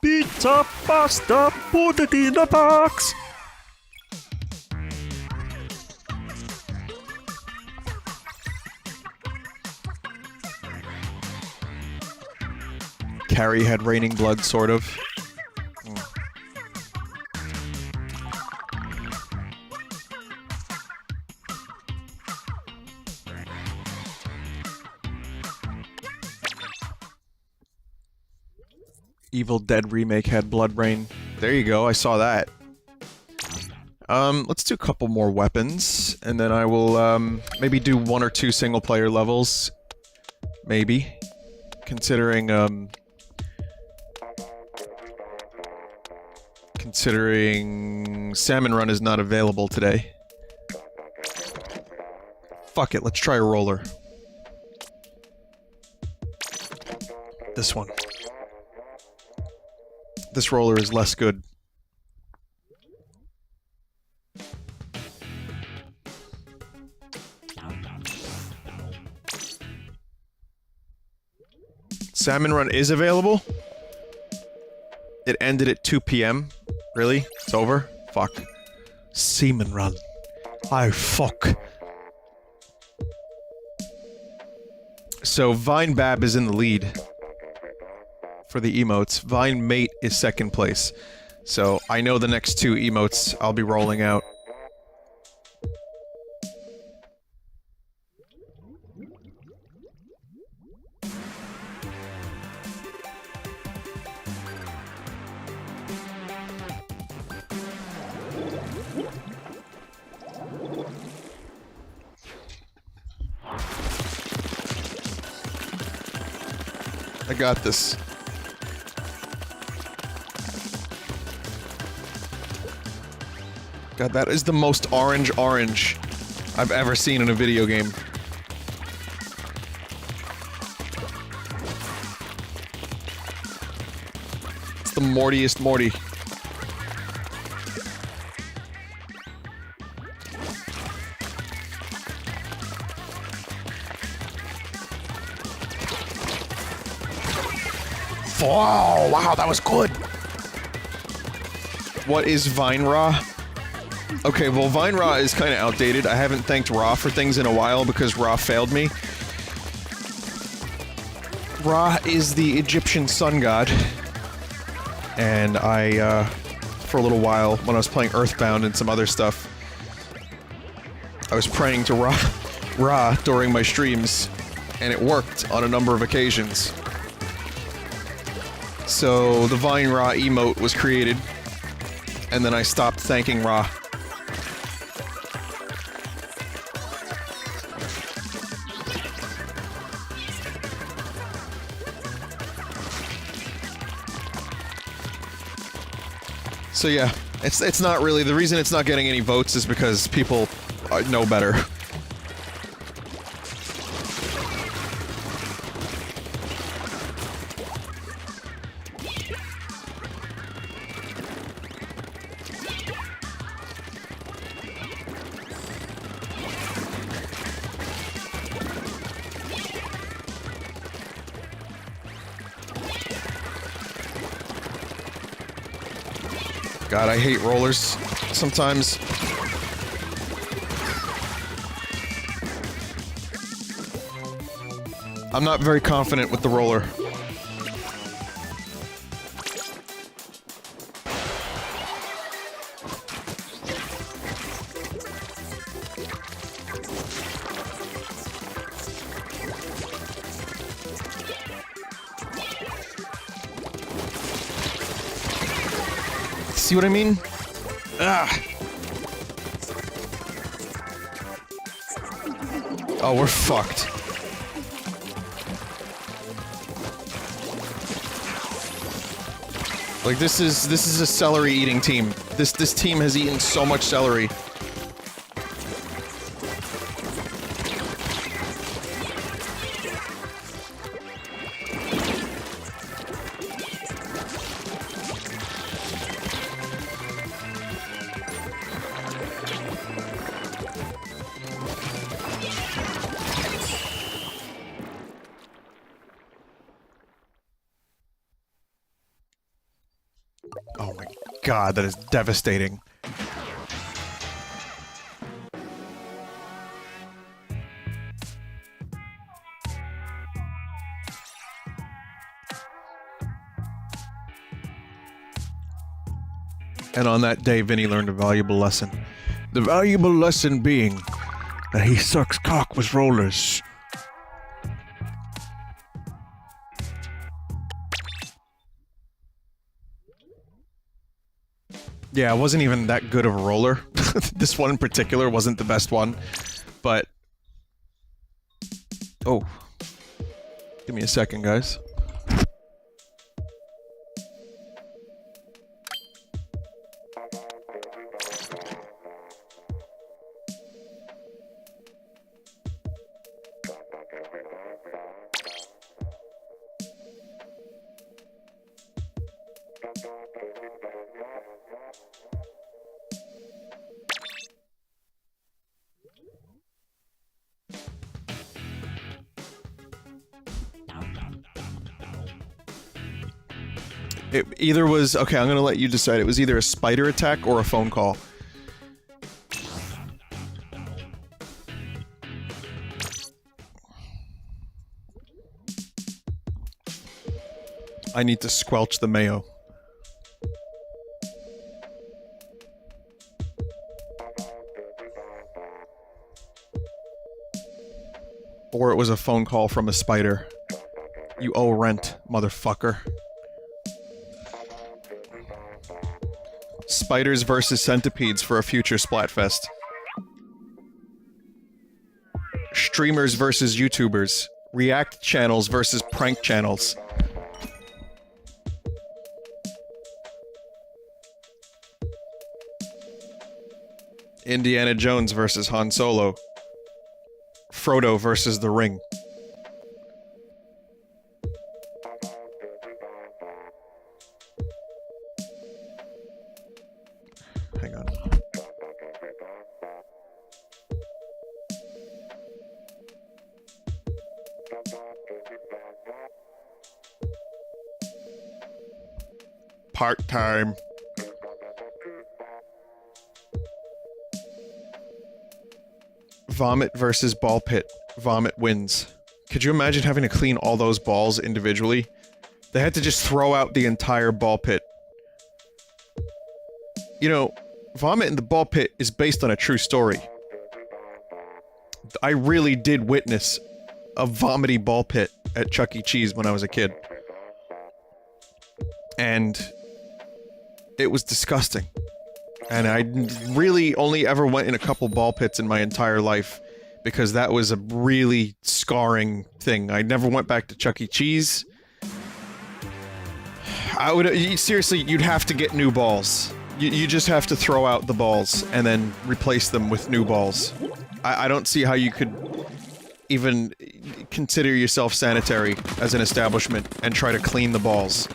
Pizza, pasta, put it in a box! Carrey had raining blood, sort of. Evil Dead remake had blood rain. There you go, I saw that. Let's do a couple more weapons, and then I will, maybe do 1 or 2 single-player levels. Maybe. Considering Salmon Run is not available today. Fuck it, let's try a roller. This one. This roller is less good. Salmon Run is available? It ended at 2 p.m. Really? It's over? Fuck. Seaman Run. Oh, fuck. So, Vinevapp is in the lead. For the emotes. Vine Mate is second place. So, I know the next 2 emotes I'll be rolling out. I got this. God, that is the most orange I've ever seen in a video game. It's the Mortiest Morty. Oh, wow, that was good! What is Vine Raw? Okay, well, Vine Raw is kind of outdated. I haven't thanked Raw for things in a while because Raw failed me. Ra is the Egyptian sun god. And I, for a little while, when I was playing Earthbound and some other stuff, I was praying to Ra during my streams, and it worked on a number of occasions. So the Vine Ra emote was created, and then I stopped thanking Ra. So yeah, it's not really, the reason it's not getting any votes is because people know better. God, I hate rollers. Sometimes. I'm not very confident with the roller. See what I mean? Ah. Oh, we're fucked. Like this is a celery eating team. This team has eaten so much celery. Oh my god, that is devastating. And on that day, Vinny learned a valuable lesson. The valuable lesson being that he sucks cock with rollers. Yeah, it wasn't even that good of a roller. This one in particular wasn't the best one, but... Oh. Give me a second, guys. It either was... Okay, I'm gonna let you decide. It was either a spider attack or a phone call. I need to squelch the mayo. Or it was a phone call from a spider. You owe rent, motherfucker. Spiders versus centipedes for a future Splatfest. Streamers versus YouTubers. React channels versus prank channels. Indiana Jones versus Han Solo. Frodo versus the Ring. Hang on. Part-time. Vomit versus ball pit. Vomit wins. Could you imagine having to clean all those balls individually? They had to just throw out the entire ball pit. You know, Vomit in the ball pit is based on a true story. I really did witness a vomity ball pit at Chuck E. Cheese when I was a kid. And it was disgusting. And I really only ever went in a couple ball pits in my entire life because that was a really scarring thing. I never went back to Chuck E. Cheese. I would seriously, you'd have to get new balls. You just have to throw out the balls and then replace them with new balls. I don't see how you could even consider yourself sanitary as an establishment and try to clean the balls.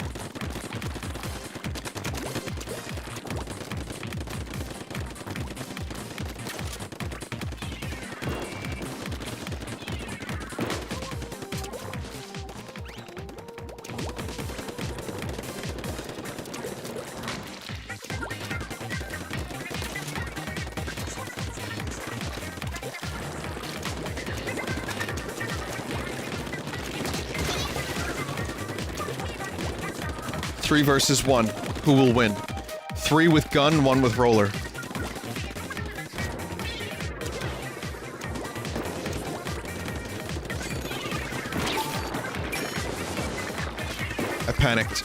3 versus 1. Who will win? 3 with gun, 1 with roller. I panicked.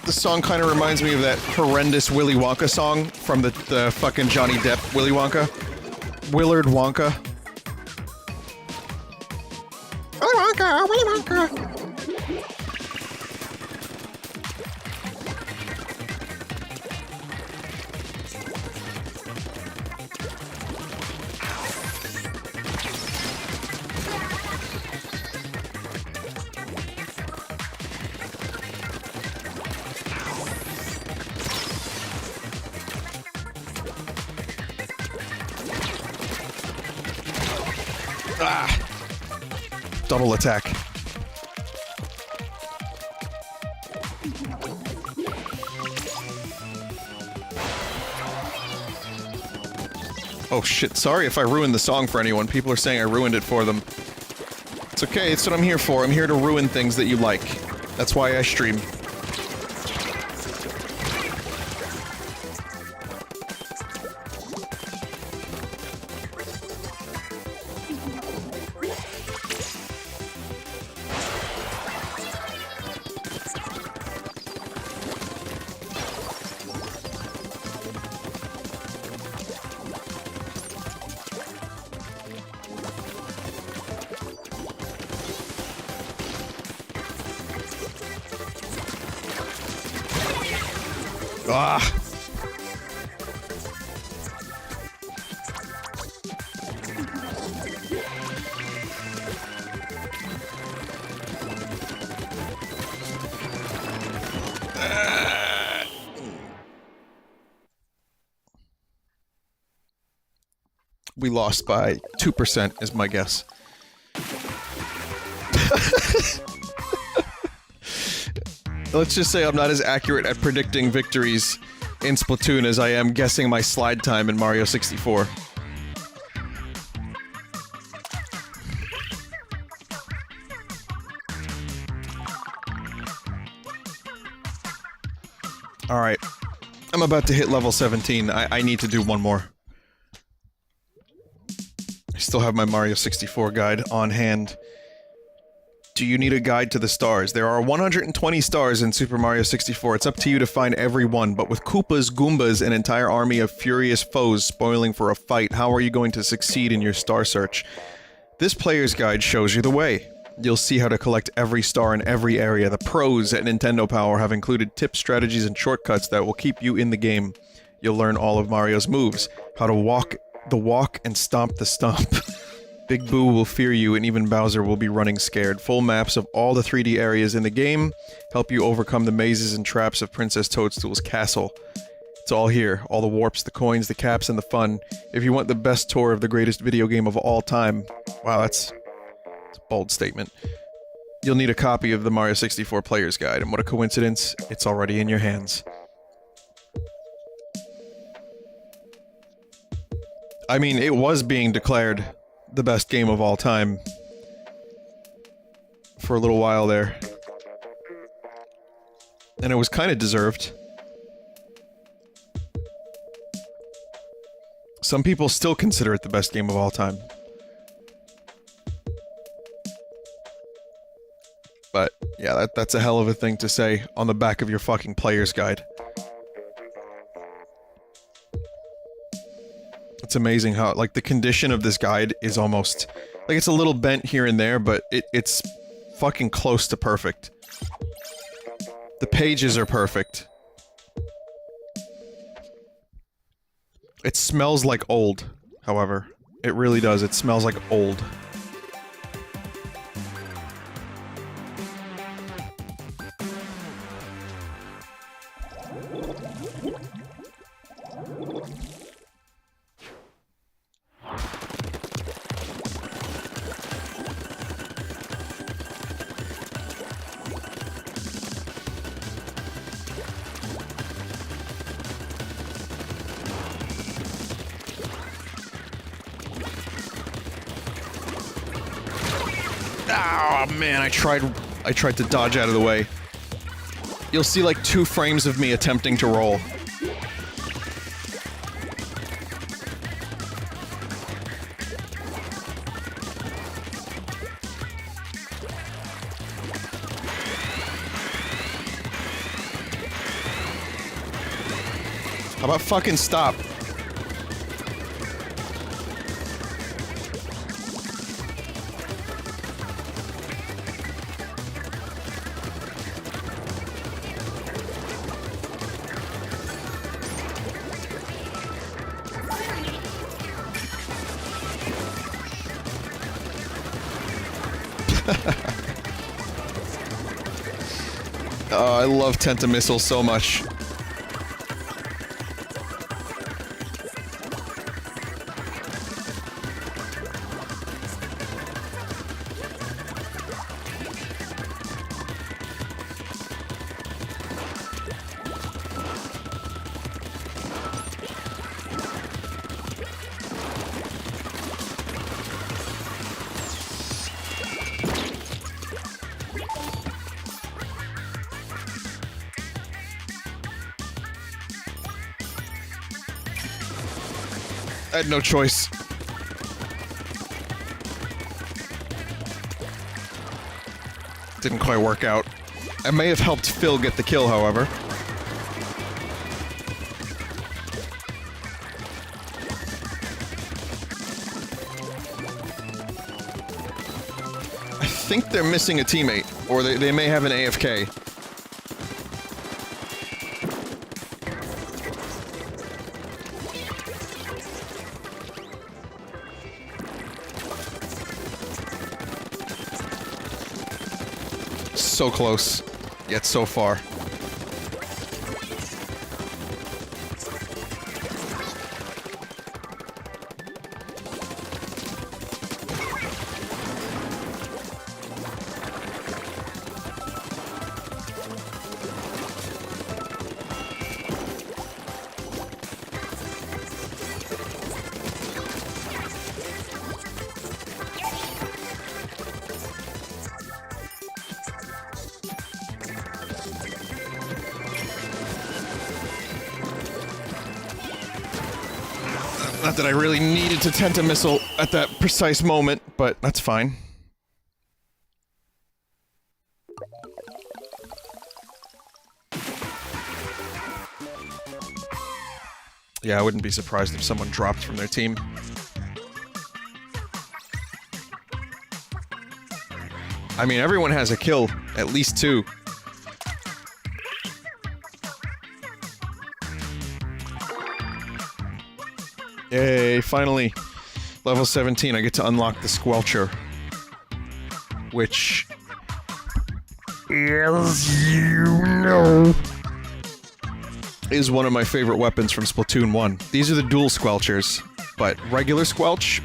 This song kind of reminds me of that horrendous Willy Wonka song from the fucking Johnny Depp Willy Wonka. Willard Wonka. Willy Wonka, Willy Wonka. Double attack. Oh shit, sorry if I ruined the song for anyone. People are saying I ruined it for them. It's okay, it's what I'm here for. I'm here to ruin things that you like. That's why I stream. Ah! We lost by 2% is my guess. Let's just say I'm not as accurate at predicting victories in Splatoon as I am guessing my slide time in Mario 64. Alright. I'm about to hit level 17. I need to do one more. I still have my Mario 64 guide on hand. Do you need a guide to the stars? There are 120 stars in Super Mario 64. It's up to you to find every one, but with Koopas, Goombas, an entire army of furious foes spoiling for a fight, how are you going to succeed in your star search? This player's guide shows you the way. You'll see how to collect every star in every area. The pros at Nintendo Power have included tips, strategies, and shortcuts that will keep you in the game. You'll learn all of Mario's moves, how to walk the walk and stomp the stomp. Big Boo will fear you, and even Bowser will be running scared. Full maps of all the 3D areas in the game help you overcome the mazes and traps of Princess Toadstool's castle. It's all here. All the warps, the coins, the caps, and the fun. If you want the best tour of the greatest video game of all time... Wow, that's a bold statement. You'll need a copy of the Mario 64 Player's Guide, and what a coincidence, it's already in your hands. I mean, it was being declared the best game of all time for a little while there. And it was kind of deserved. Some people still consider it the best game of all time. But, yeah, that's a hell of a thing to say on the back of your fucking player's guide. It's amazing how, like, the condition of this guide is almost... Like, it's a little bent here and there, but it's fucking close to perfect. The pages are perfect. It smells like old, however. It really does. It smells like old. Ah, man, I tried to dodge out of the way. You'll see like 2 frames of me attempting to roll. How about fucking stop? Oh, I love Tentamissile so much. I had no choice. Didn't quite work out. I may have helped Phil get the kill, however. I think they're missing a teammate, or they may have an AFK. So close, yet so far. Not that I really needed to Tentamissile at that precise moment, but that's fine. Yeah, I wouldn't be surprised if someone dropped from their team. I mean, everyone has a kill, at least 2. Yay, finally. Level 17, I get to unlock the Squelcher. Which... as you know... is one of my favorite weapons from Splatoon 1. These are the dual Squelchers, but regular Squelch?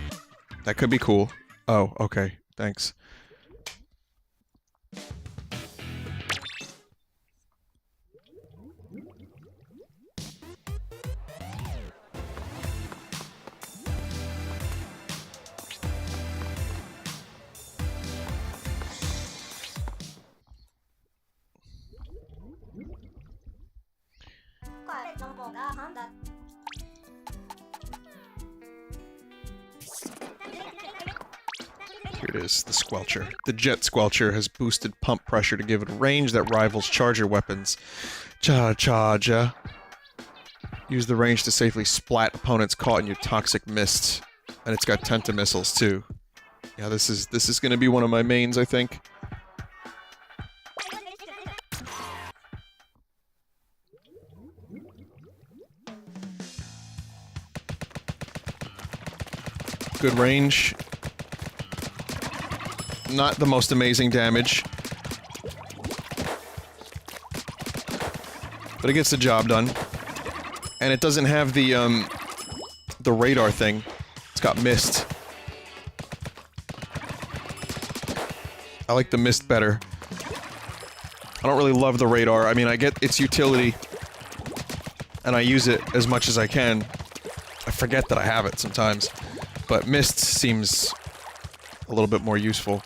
That could be cool. Oh, okay. Thanks. Here it is, the Squelcher. The Jet Squelcher has boosted pump pressure to give it a range that rivals charger weapons. Charger. Use the range to safely splat opponents caught in your toxic mist. And it's got Tentamissiles too. Yeah, this is gonna be one of my mains, I think. Good range. Not the most amazing damage. But it gets the job done. And it doesn't have the radar thing. It's got mist. I like the mist better. I don't really love the radar. I mean, I get its utility. And I use it as much as I can. I forget that I have it sometimes. But mist seems a little bit more useful.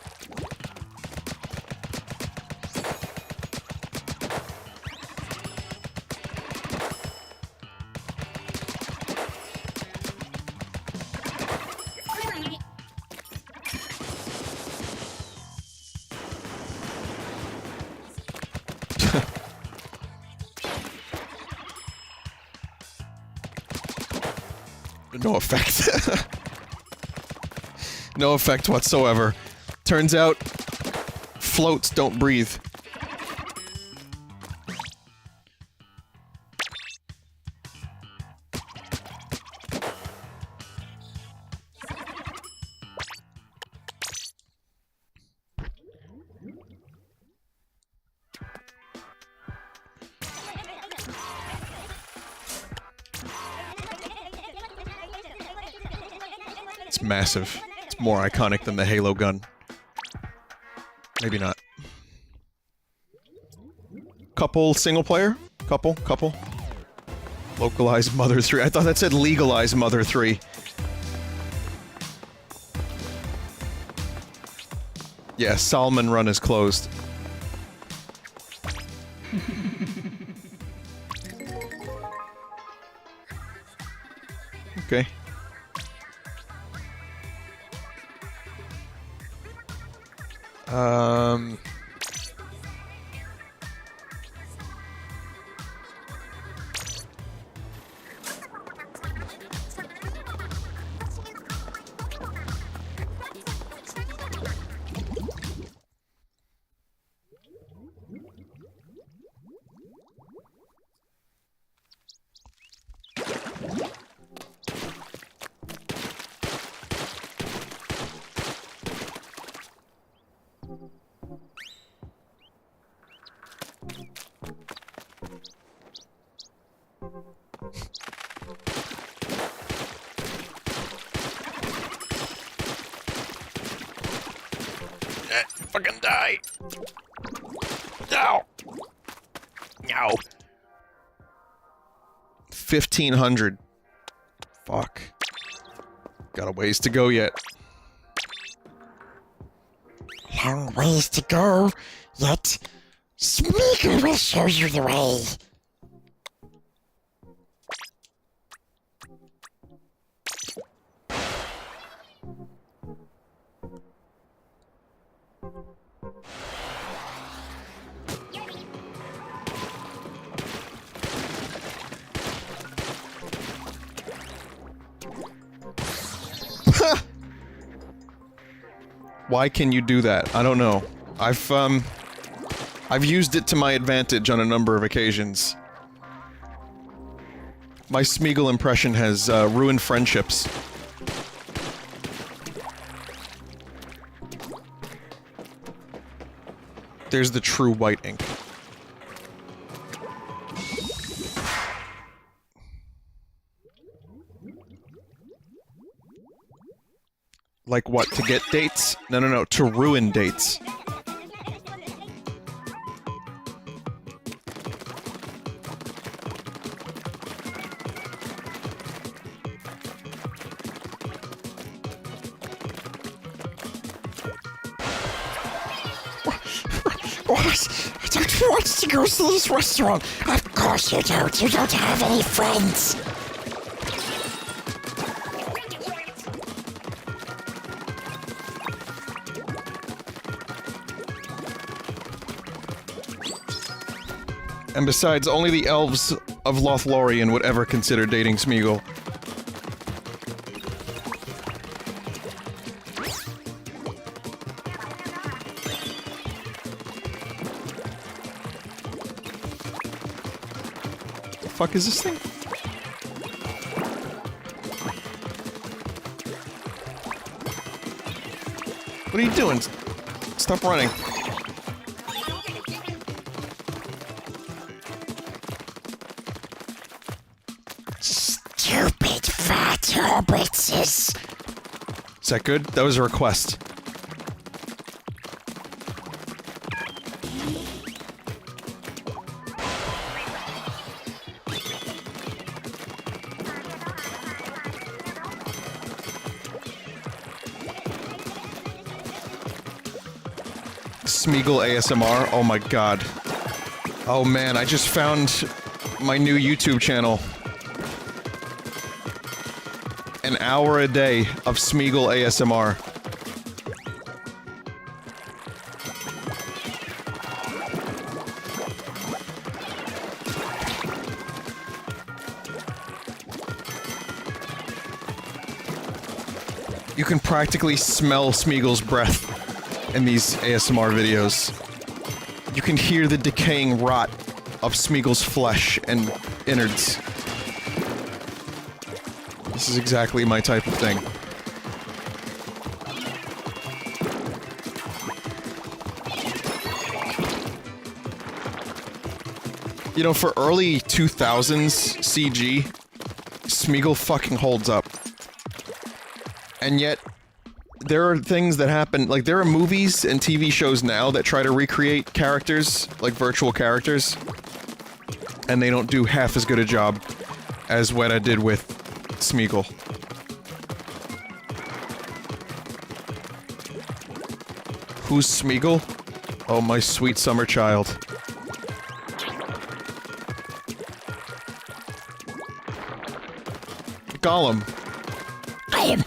No effect. No effect whatsoever. Turns out, floats don't breathe. It's massive. It's more iconic than the Halo gun. Maybe not. Couple single player? Couple? Localized Mother 3. I thought that said legalized Mother 3. Yeah, Salmon Run is closed. Okay. Fucking die! No! No! 1,500. Fuck. Got a ways to go yet. Long ways to go, yet Smeagle will show you the way. Why can you do that? I don't know. I've used it to my advantage on a number of occasions. My Smeagle impression has ruined friendships. There's the true white ink. Like what? To get dates? No, to ruin dates. What? Don't you want to go to this restaurant? Of course you don't. You don't have any friends. And besides, only the elves of Lothlorien would ever consider dating Smeagle. The fuck is this thing? What are you doing? Stop running. Stupid fat hobbitses. Is that good? That was a request. Smeagle ASMR? Oh my god. Oh man, I just found my new YouTube channel. An hour a day of Smeagle ASMR. You can practically smell Smeagle's breath in these ASMR videos. You can hear the decaying rot of Smeagle's flesh and innards. This is exactly my type of thing. You know, for early 2000s CG, Smeagle fucking holds up. And yet, there are things that happen, like there are movies and TV shows now that try to recreate characters, like virtual characters, and they don't do half as good a job as what I did with Smeagle. Who's Smeagle? Oh, my sweet summer child. Gollum. I am.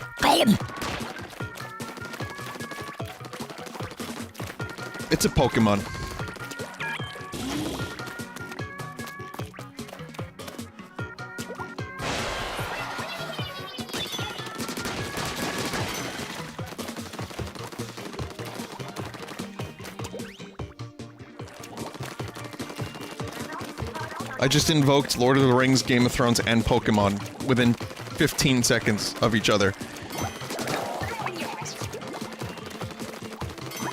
It's a Pokemon. I just invoked Lord of the Rings, Game of Thrones, and Pokemon within 15 seconds of each other.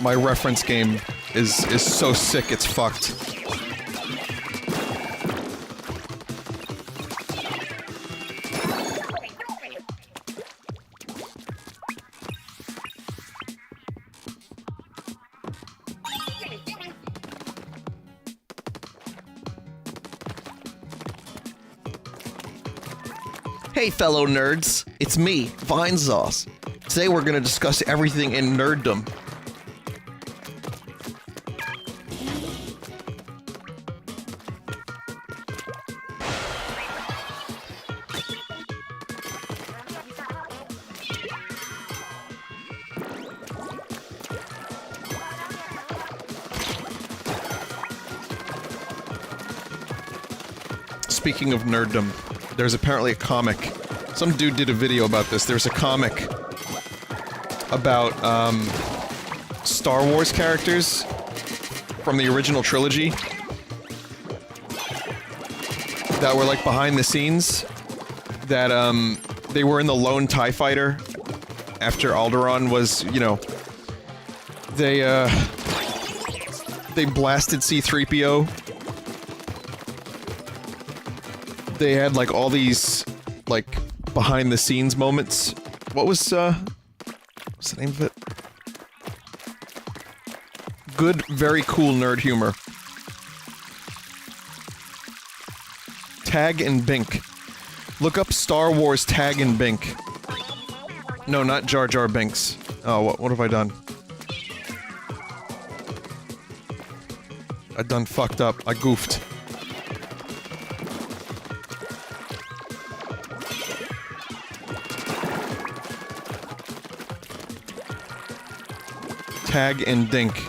My reference game is so sick, it's fucked. Hey fellow nerds, it's me, Vinesauce. Today we're gonna discuss everything in nerddom. Speaking of nerddom, there's apparently a comic. Some dude did a video about this. There's a comic about, Star Wars characters from the original trilogy that were, like, behind the scenes. That, they were in the lone TIE fighter after Alderaan was, you know... They blasted C-3PO. They had, like, all these, like, behind-the-scenes moments. What was, what's the name of it? Good, very cool nerd humor. Tag and Bink. Look up Star Wars Tag and Bink. No, not Jar Jar Binks. Oh, what have I done? I done fucked up. I goofed. Tag and Dink.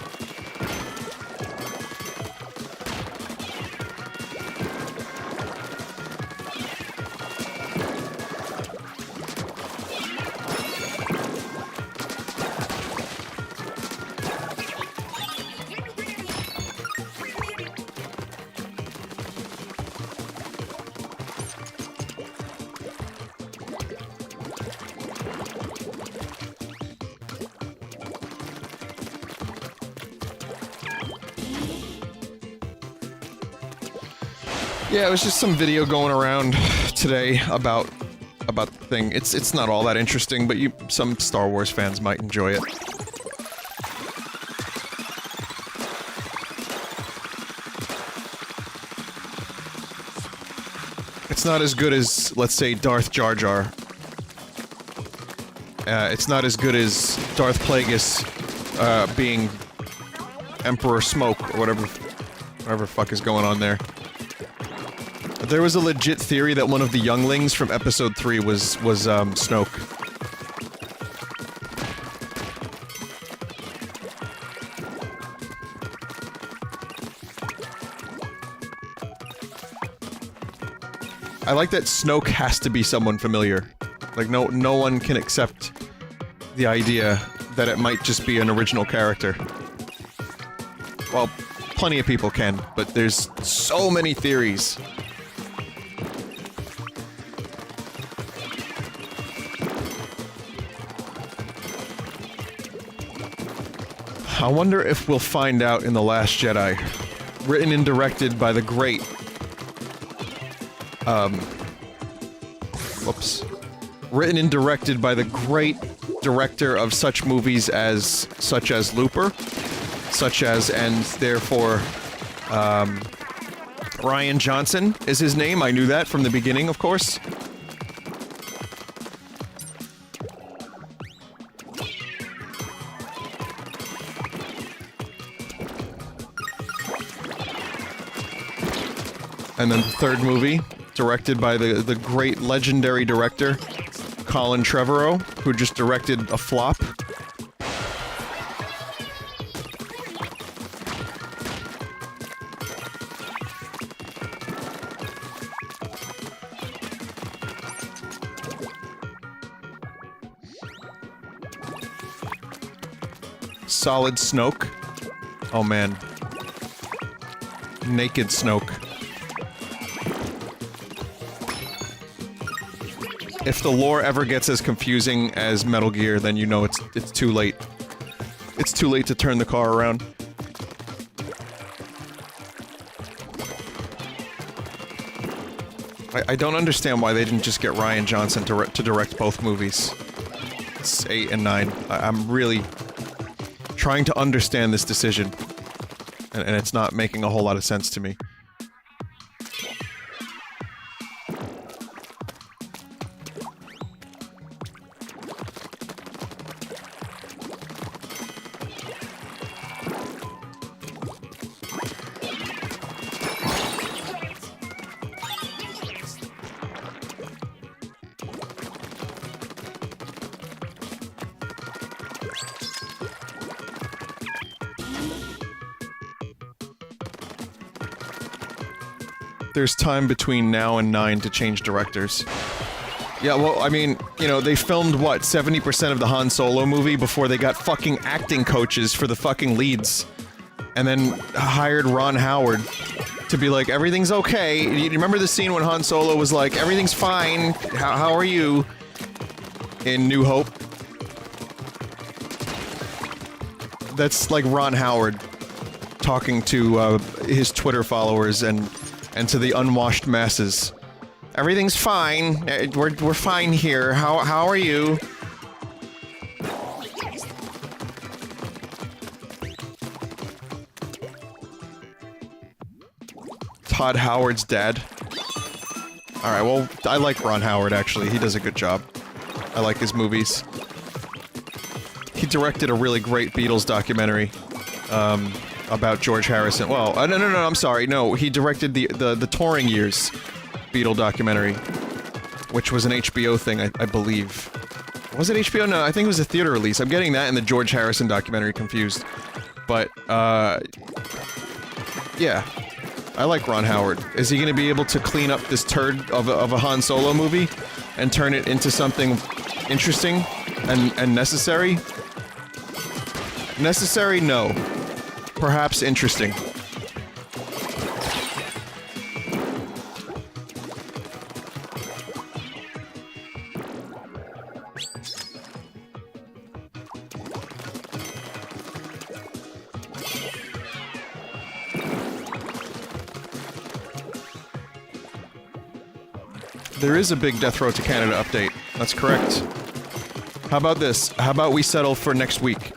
Yeah, it was just some video going around today about the thing. It's not all that interesting, but some Star Wars fans might enjoy it. It's not as good as, let's say, Darth Jar Jar. It's not as good as Darth Plagueis being Emperor Smoke or whatever the fuck is going on there. There was a legit theory that one of the younglings from episode 3 was Snoke. I like that Snoke has to be someone familiar. Like, no one can accept the idea that it might just be an original character. Well, plenty of people can, but there's so many theories. I wonder if we'll find out in The Last Jedi. Written and directed by the great... Whoops. Written and directed by the great director of such movies as... such as Looper. Such as, and therefore... Rian Johnson is his name. I knew that from the beginning, of course. And then the third movie, directed by the great legendary director, Colin Trevorrow, who just directed a flop. Solid Snoke. Oh man. Naked Snoke. If the lore ever gets as confusing as Metal Gear, then you know it's too late. It's too late to turn the car around. I don't understand why they didn't just get Rian Johnson to direct both movies. It's 8 and 9. I'm really trying to understand this decision, and it's not making a whole lot of sense to me. There's time between now and 9 to change directors. Yeah, well, I mean, you know, they filmed, what, 70% of the Han Solo movie before they got fucking acting coaches for the fucking leads. And then hired Ron Howard to be like, everything's okay. You remember the scene when Han Solo was like, everything's fine, how are you? In New Hope? That's like Ron Howard talking to his Twitter followers and to the unwashed masses. Everything's fine. We're fine here. How are you? Todd Howard's dad. Alright, well, I like Ron Howard, actually. He does a good job. I like his movies. He directed a really great Beatles documentary. About George Harrison. Well, no, I'm sorry. No, he directed the Touring Years Beatle documentary, which was an HBO thing, I believe. Was it HBO? No, I think it was a theater release. I'm getting that and the George Harrison documentary confused. But, yeah. I like Ron Howard. Is he gonna be able to clean up this turd of a Han Solo movie and turn it into something interesting and necessary? Necessary? No. Perhaps interesting. There is a big Death Road to Canada update. That's correct. How about this? How about we settle for next week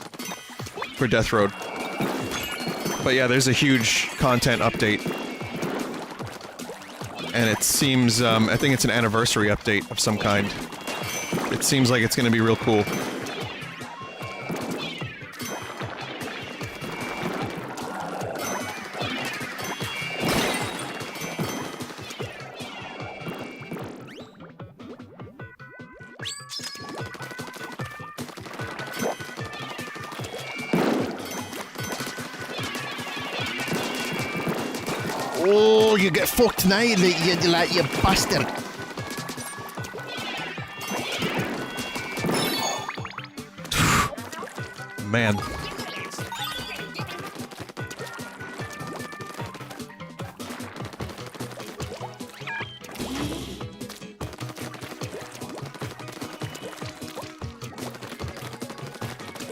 for Death Road? But yeah, there's a huge content update. And it seems, I think it's an anniversary update of some kind. It seems like it's gonna be real cool. Oh, you get fucked now, you bastard. man.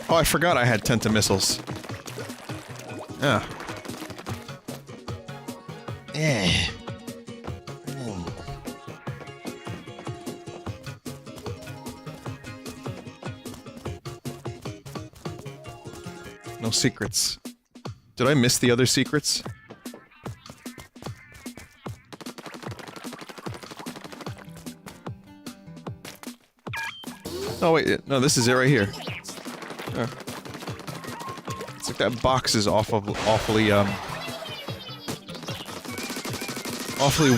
Oh, I forgot I had Tenta missiles. Ah. Eh. No secrets. Did I miss the other secrets? Oh wait, no, this is it right here. Oh. It's like that box is awfully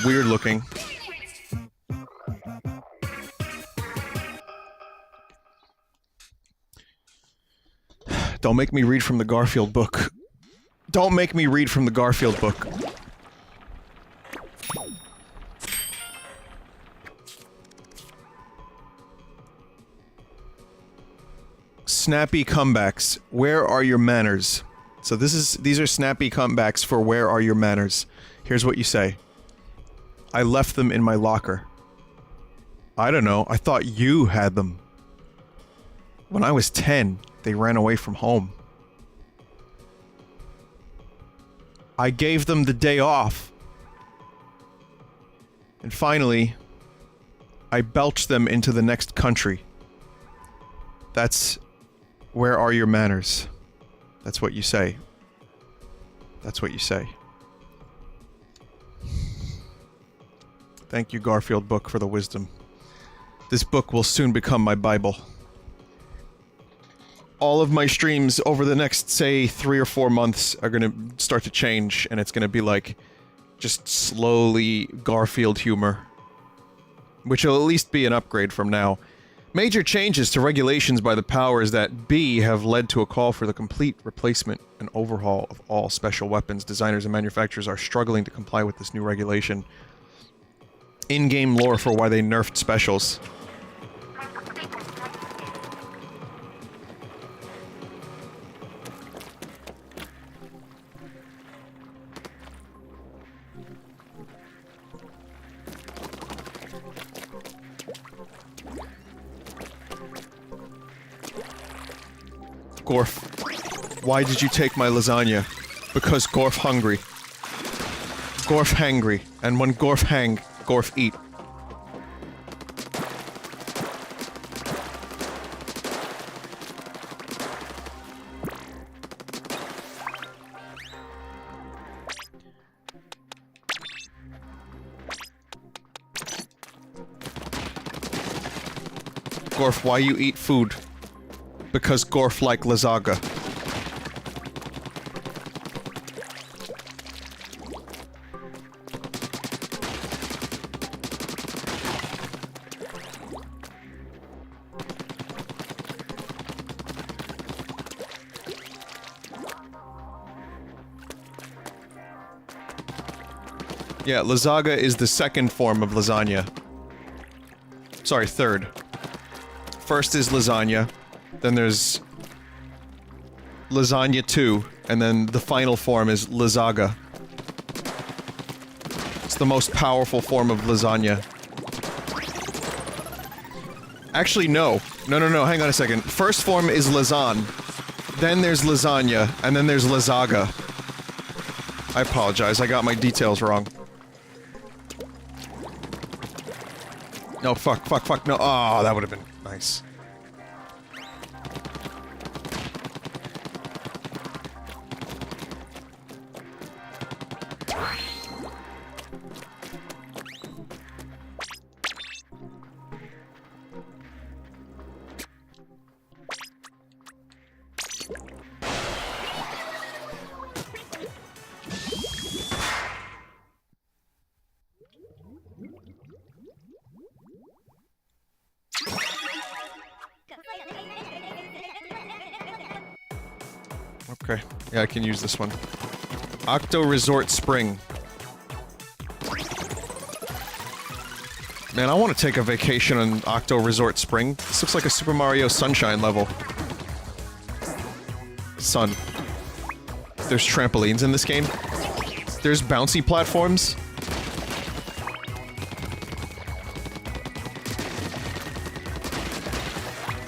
weird looking. Don't make me read from the Garfield book. Don't make me read from the Garfield book. Snappy comebacks. Where are your manners? So these are snappy comebacks for where are your manners. Here's what you say. I left them in my locker. I don't know. I thought you had them. When I was 10, they ran away from home. I gave them the day off. And finally, I belched them into the next country. That's... where are your manners? That's what you say. That's what you say. Thank you, Garfield book, for the wisdom. This book will soon become my Bible. All of my streams over the next, say, 3 or 4 months are gonna start to change, and it's gonna be like, just slowly Garfield humor. Which will at least be an upgrade from now. Major changes to regulations by the powers that be have led to a call for the complete replacement and overhaul of all special weapons. Designers and manufacturers are struggling to comply with this new regulation. In-game lore for why they nerfed specials. Gorf, why did you take my lasagna? Because Gorf hungry. Gorf hangry, and when Gorf hang, Gorf eat. Gorf, why you eat food? Because Gorf like lasagna. Yeah, lasagna is the second form of lasagna. Sorry, third. First is lasagna. Then there's lasagna 2, and then the final form is lasagna. It's the most powerful form of lasagna. Actually, no. No, hang on a second. First form is lasagne. Then there's lasagna, and then there's lasagna. I apologize, I got my details wrong. No, fuck, no. Oh, that would have been nice. Okay, yeah, I can use this one. Octo Resort Spring. Man, I want to take a vacation on Octo Resort Spring. This looks like a Super Mario Sunshine level. Son. There's trampolines in this game. There's bouncy platforms.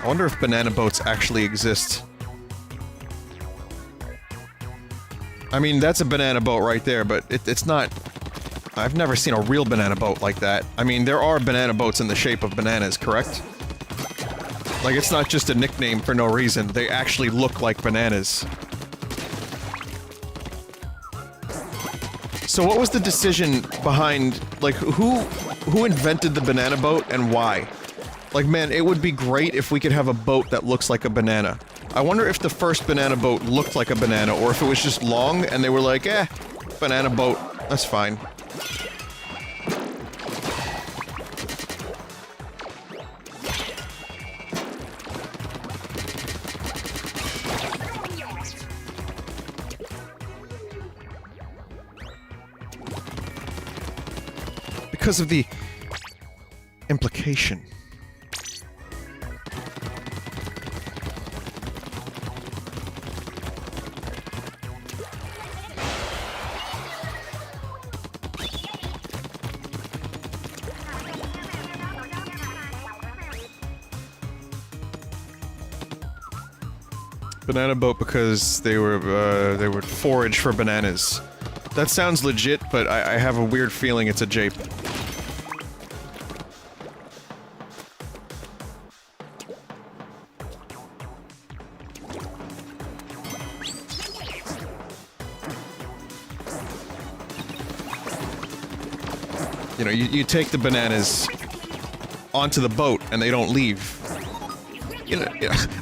I wonder if banana boats actually exist. I mean, that's a banana boat right there, but it's not... I've never seen a real banana boat like that. I mean, there are banana boats in the shape of bananas, correct? Like, it's not just a nickname for no reason. They actually look like bananas. So what was the decision behind, like, who invented the banana boat and why? Like, man, it would be great if we could have a boat that looks like a banana. I wonder if the first banana boat looked like a banana, or if it was just long and they were like, banana boat, that's fine. Because of the implication. Banana boat because they would forage for bananas. That sounds legit, but I have a weird feeling it's a jape. You know, you take the bananas onto the boat and they don't leave. You know,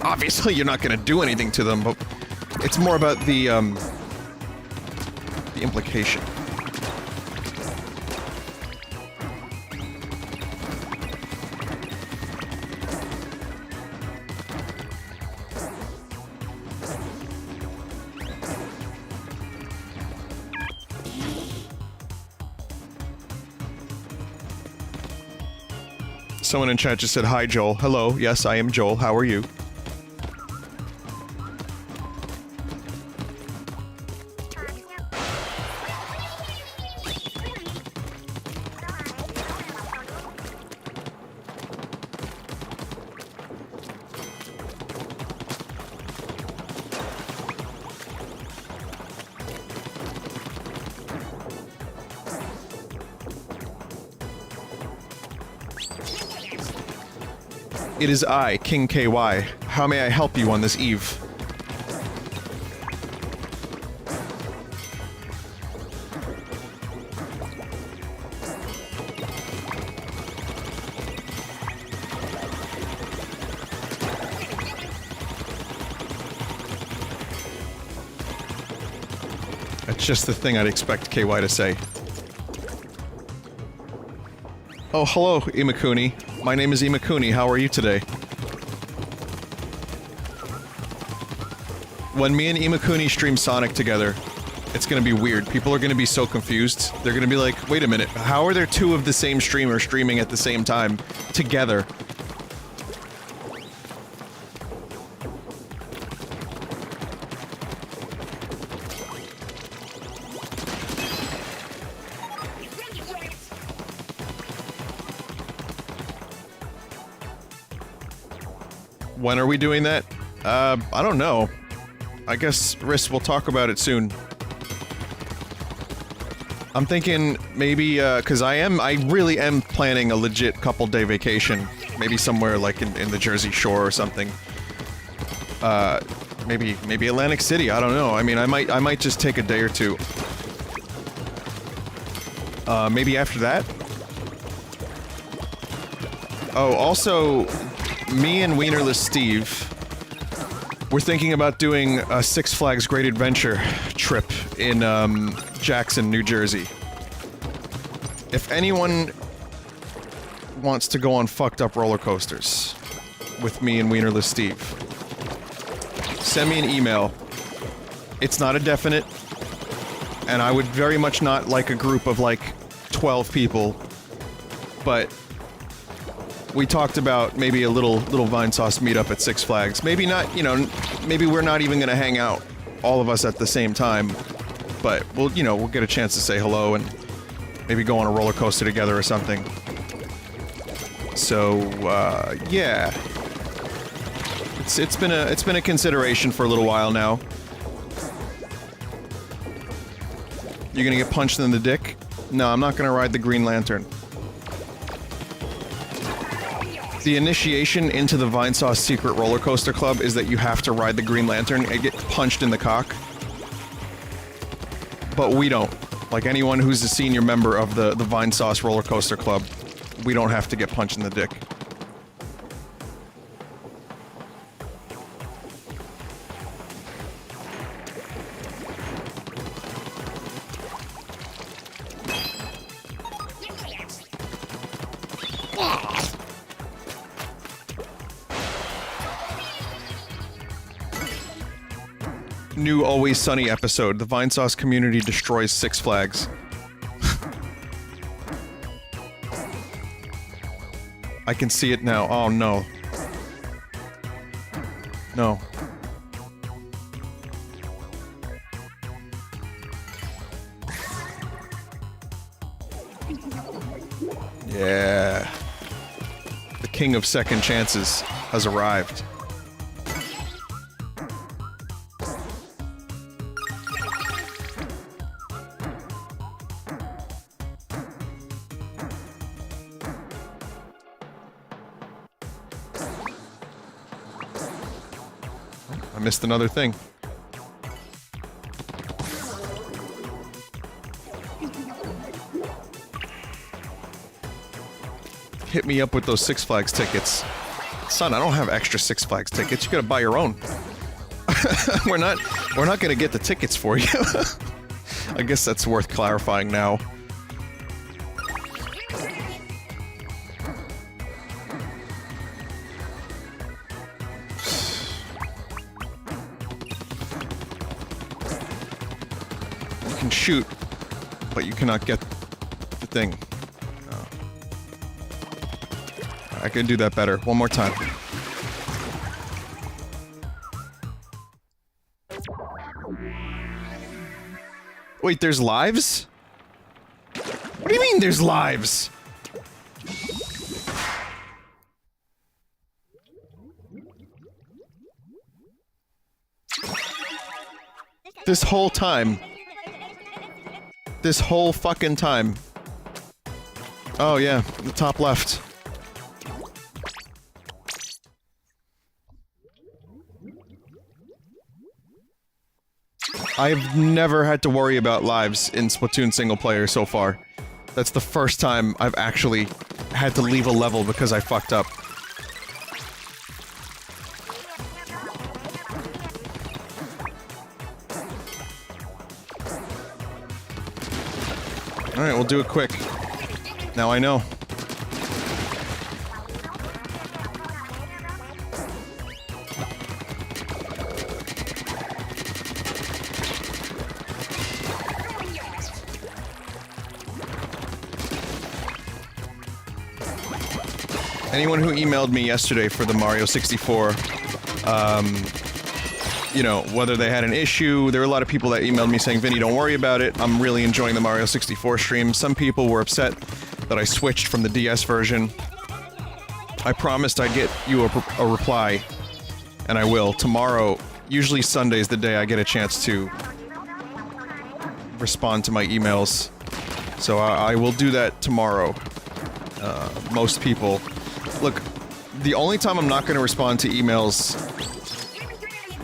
obviously you're not gonna do anything to them, but it's more about the implication. Someone in chat just said, "Hi, Joel." Hello, yes, I am Joel. How are you? It is I, King KY. How may I help you on this eve? That's just the thing I'd expect KY to say. Oh, hello, Imakuni. My name is Imakuni. How are you today? When me and Imakuni stream Sonic together, it's gonna be weird. People are gonna be so confused. They're gonna be like, wait a minute, how are there two of the same streamer streaming at the same time, together? When are we doing that? I don't know. I guess, Riss, we'll talk about it soon. I'm thinking maybe, cause I really am planning a legit couple-day vacation. Maybe somewhere like in the Jersey Shore or something. Maybe Atlantic City, I don't know. I mean, I might just take a day or two. Maybe after that? Oh, also, me and Wienerless Steve, we're thinking about doing a Six Flags Great Adventure trip in, Jackson, New Jersey. If anyone wants to go on fucked up roller coasters with me and Wienerless Steve, send me an email. It's not a definite, and I would very much not like a group of like 12 people, but we talked about maybe a little Vinesauce meetup at Six Flags. Maybe not, you know, maybe we're not even gonna hang out, all of us at the same time. But we'll get a chance to say hello and maybe go on a roller coaster together or something. So, yeah. It's been a consideration for a little while now. You're gonna get punched in the dick? No, I'm not gonna ride the Green Lantern. The initiation into the Vinesauce Secret Roller Coaster Club is that you have to ride the Green Lantern and get punched in the cock. But we don't. Like anyone who's a senior member of the Vinesauce Roller Coaster Club, we don't have to get punched in the dick. New Always Sunny episode. The Vinesauce community destroys Six Flags. I can see it now. Oh no. No. Yeah. The king of second chances has arrived. I missed another thing. Hit me up with those Six Flags tickets. Son, I don't have extra Six Flags tickets. You gotta buy your own. We're not gonna get the tickets for you. I guess that's worth clarifying now. Shoot, but you cannot get the thing. Oh. I can do that better. One more time. Wait, there's lives? What do you mean there's lives? This whole time. This whole fucking time. Oh yeah, the top left. I've never had to worry about lives in Splatoon single player so far. That's the first time I've actually had to leave a level because I fucked up. Alright, we'll do it quick. Now I know. Anyone who emailed me yesterday for the Mario 64, you know, whether they had an issue, there were a lot of people that emailed me saying, Vinny, don't worry about it, I'm really enjoying the Mario 64 stream. Some people were upset that I switched from the DS version. I promised I'd get you a reply, and I will. Tomorrow, usually Sunday's the day I get a chance to respond to my emails. So I will do that tomorrow. Most people... Look, the only time I'm not going to respond to emails...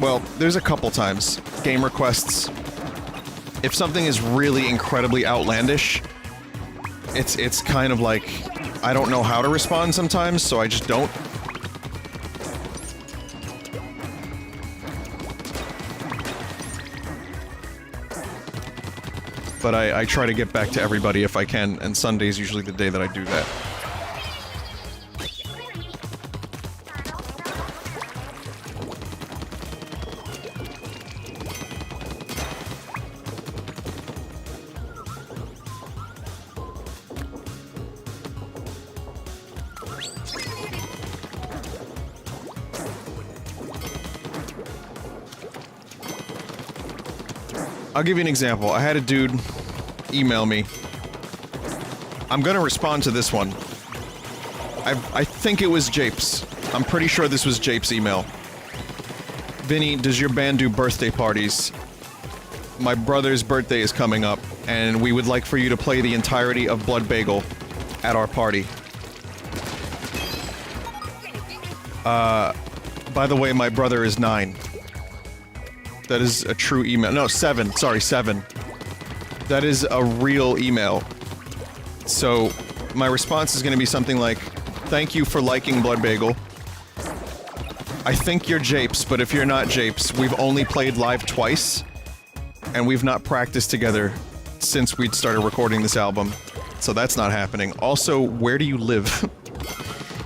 Well, there's a couple times. Game requests. If something is really incredibly outlandish, it's kind of like... I don't know how to respond sometimes, so I just don't. But I try to get back to everybody if I can, and Sunday's usually the day that I do that. I'll give you an example. I had a dude email me. I'm gonna respond to this one. I think it was Japes. I'm pretty sure this was Japes' email. Vinny, does your band do birthday parties? My brother's birthday is coming up, and we would like for you to play the entirety of Blood Bagel at our party. By the way, my brother is 9. That is a true email. No, 7. Sorry, 7. That is a real email. So, my response is gonna be something like, thank you for liking Blood Bagel. I think you're Japes, but if you're not Japes, we've only played live twice, and we've not practiced together since we'd started recording this album. So that's not happening. Also, where do you live?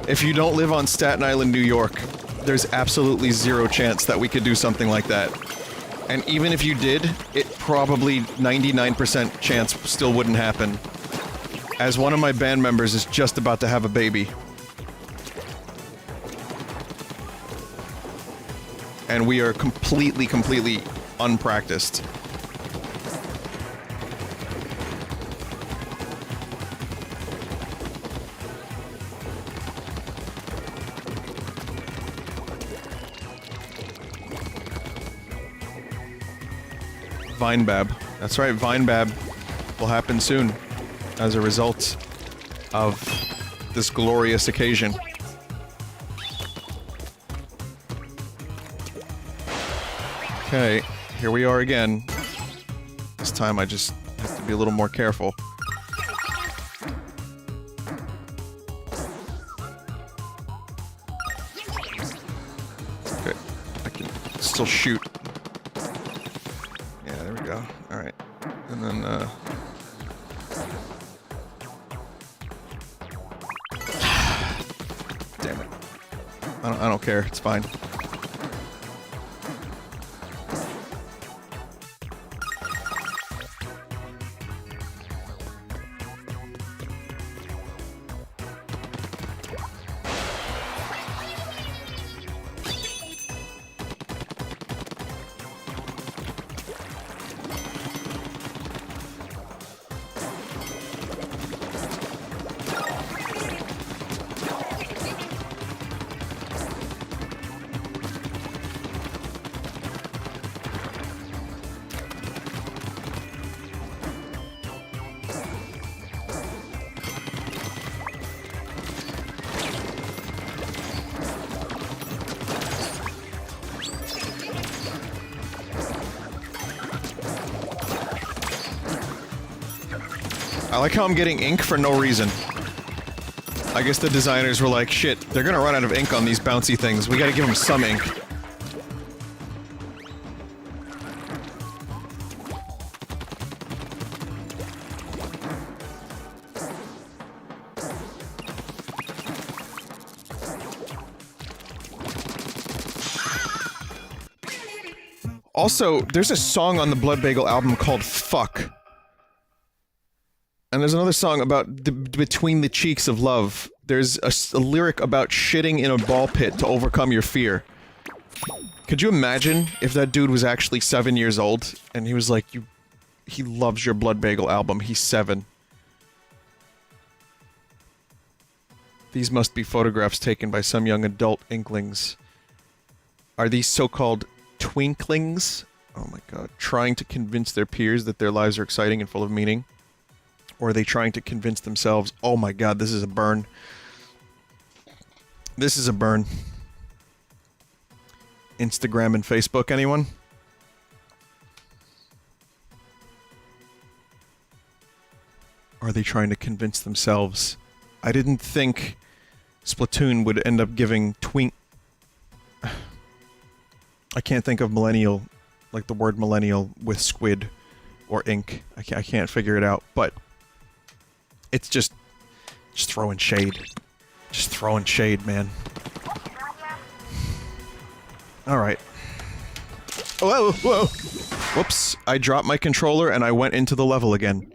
If you don't live on Staten Island, New York, there's absolutely zero chance that we could do something like that. And even if you did, it probably 99% chance still wouldn't happen. As one of my band members is just about to have a baby. And we are completely unpracticed. Vinebabb. That's right, Vinebabb will happen soon as a result of this glorious occasion. Okay, here we are again. This time I just have to be a little more careful. Okay, I can still shoot. Yeah, there we go. Alright. And then, damn it. I don't care, it's fine. I like how I'm getting ink for no reason. I guess the designers were like, shit, they're gonna run out of ink on these bouncy things. We gotta give them some ink. Also, there's a song on the Blood Bagel album called Fuck. And there's another song about Between the Cheeks of Love. There's a lyric about shitting in a ball pit to overcome your fear. Could you imagine if that dude was actually 7 years old, and he was like, he loves your Blood Bagel album, he's 7. These must be photographs taken by some young adult inklings. Are these so-called twinklings? Oh my god. Trying to convince their peers that their lives are exciting and full of meaning? Or are they trying to convince themselves, oh my god, this is a burn. This is a burn. Instagram and Facebook, anyone? Or are they trying to convince themselves? I didn't think Splatoon would end up giving twink... I can't think of millennial, like the word millennial with squid or ink. I can't figure it out, but... It's just throwing shade. Just throwing shade, man. Alright. Whoa, whoa! Whoops, I dropped my controller and I went into the level again.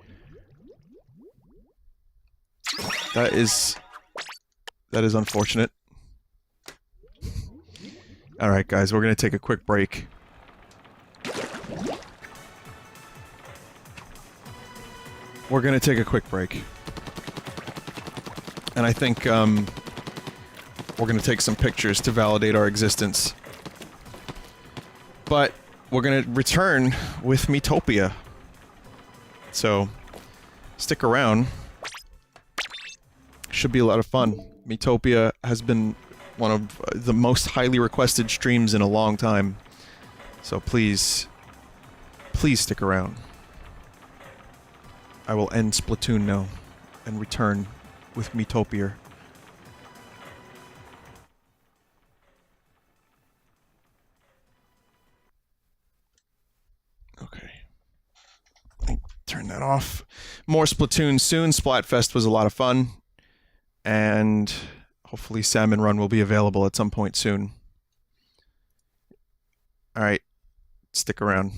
That is unfortunate. Alright guys, we're gonna take a quick break. we're gonna take a quick break. And I think, we're gonna take some pictures to validate our existence. But we're gonna return with Metopia. So, stick around. Should be a lot of fun. Metopia has been one of the most highly requested streams in a long time. So please, please stick around. I will end Splatoon now and return with Metopia. Okay. Turn that off. More Splatoon soon. Splatfest was a lot of fun. And hopefully Salmon Run will be available at some point soon. Alright. Stick around.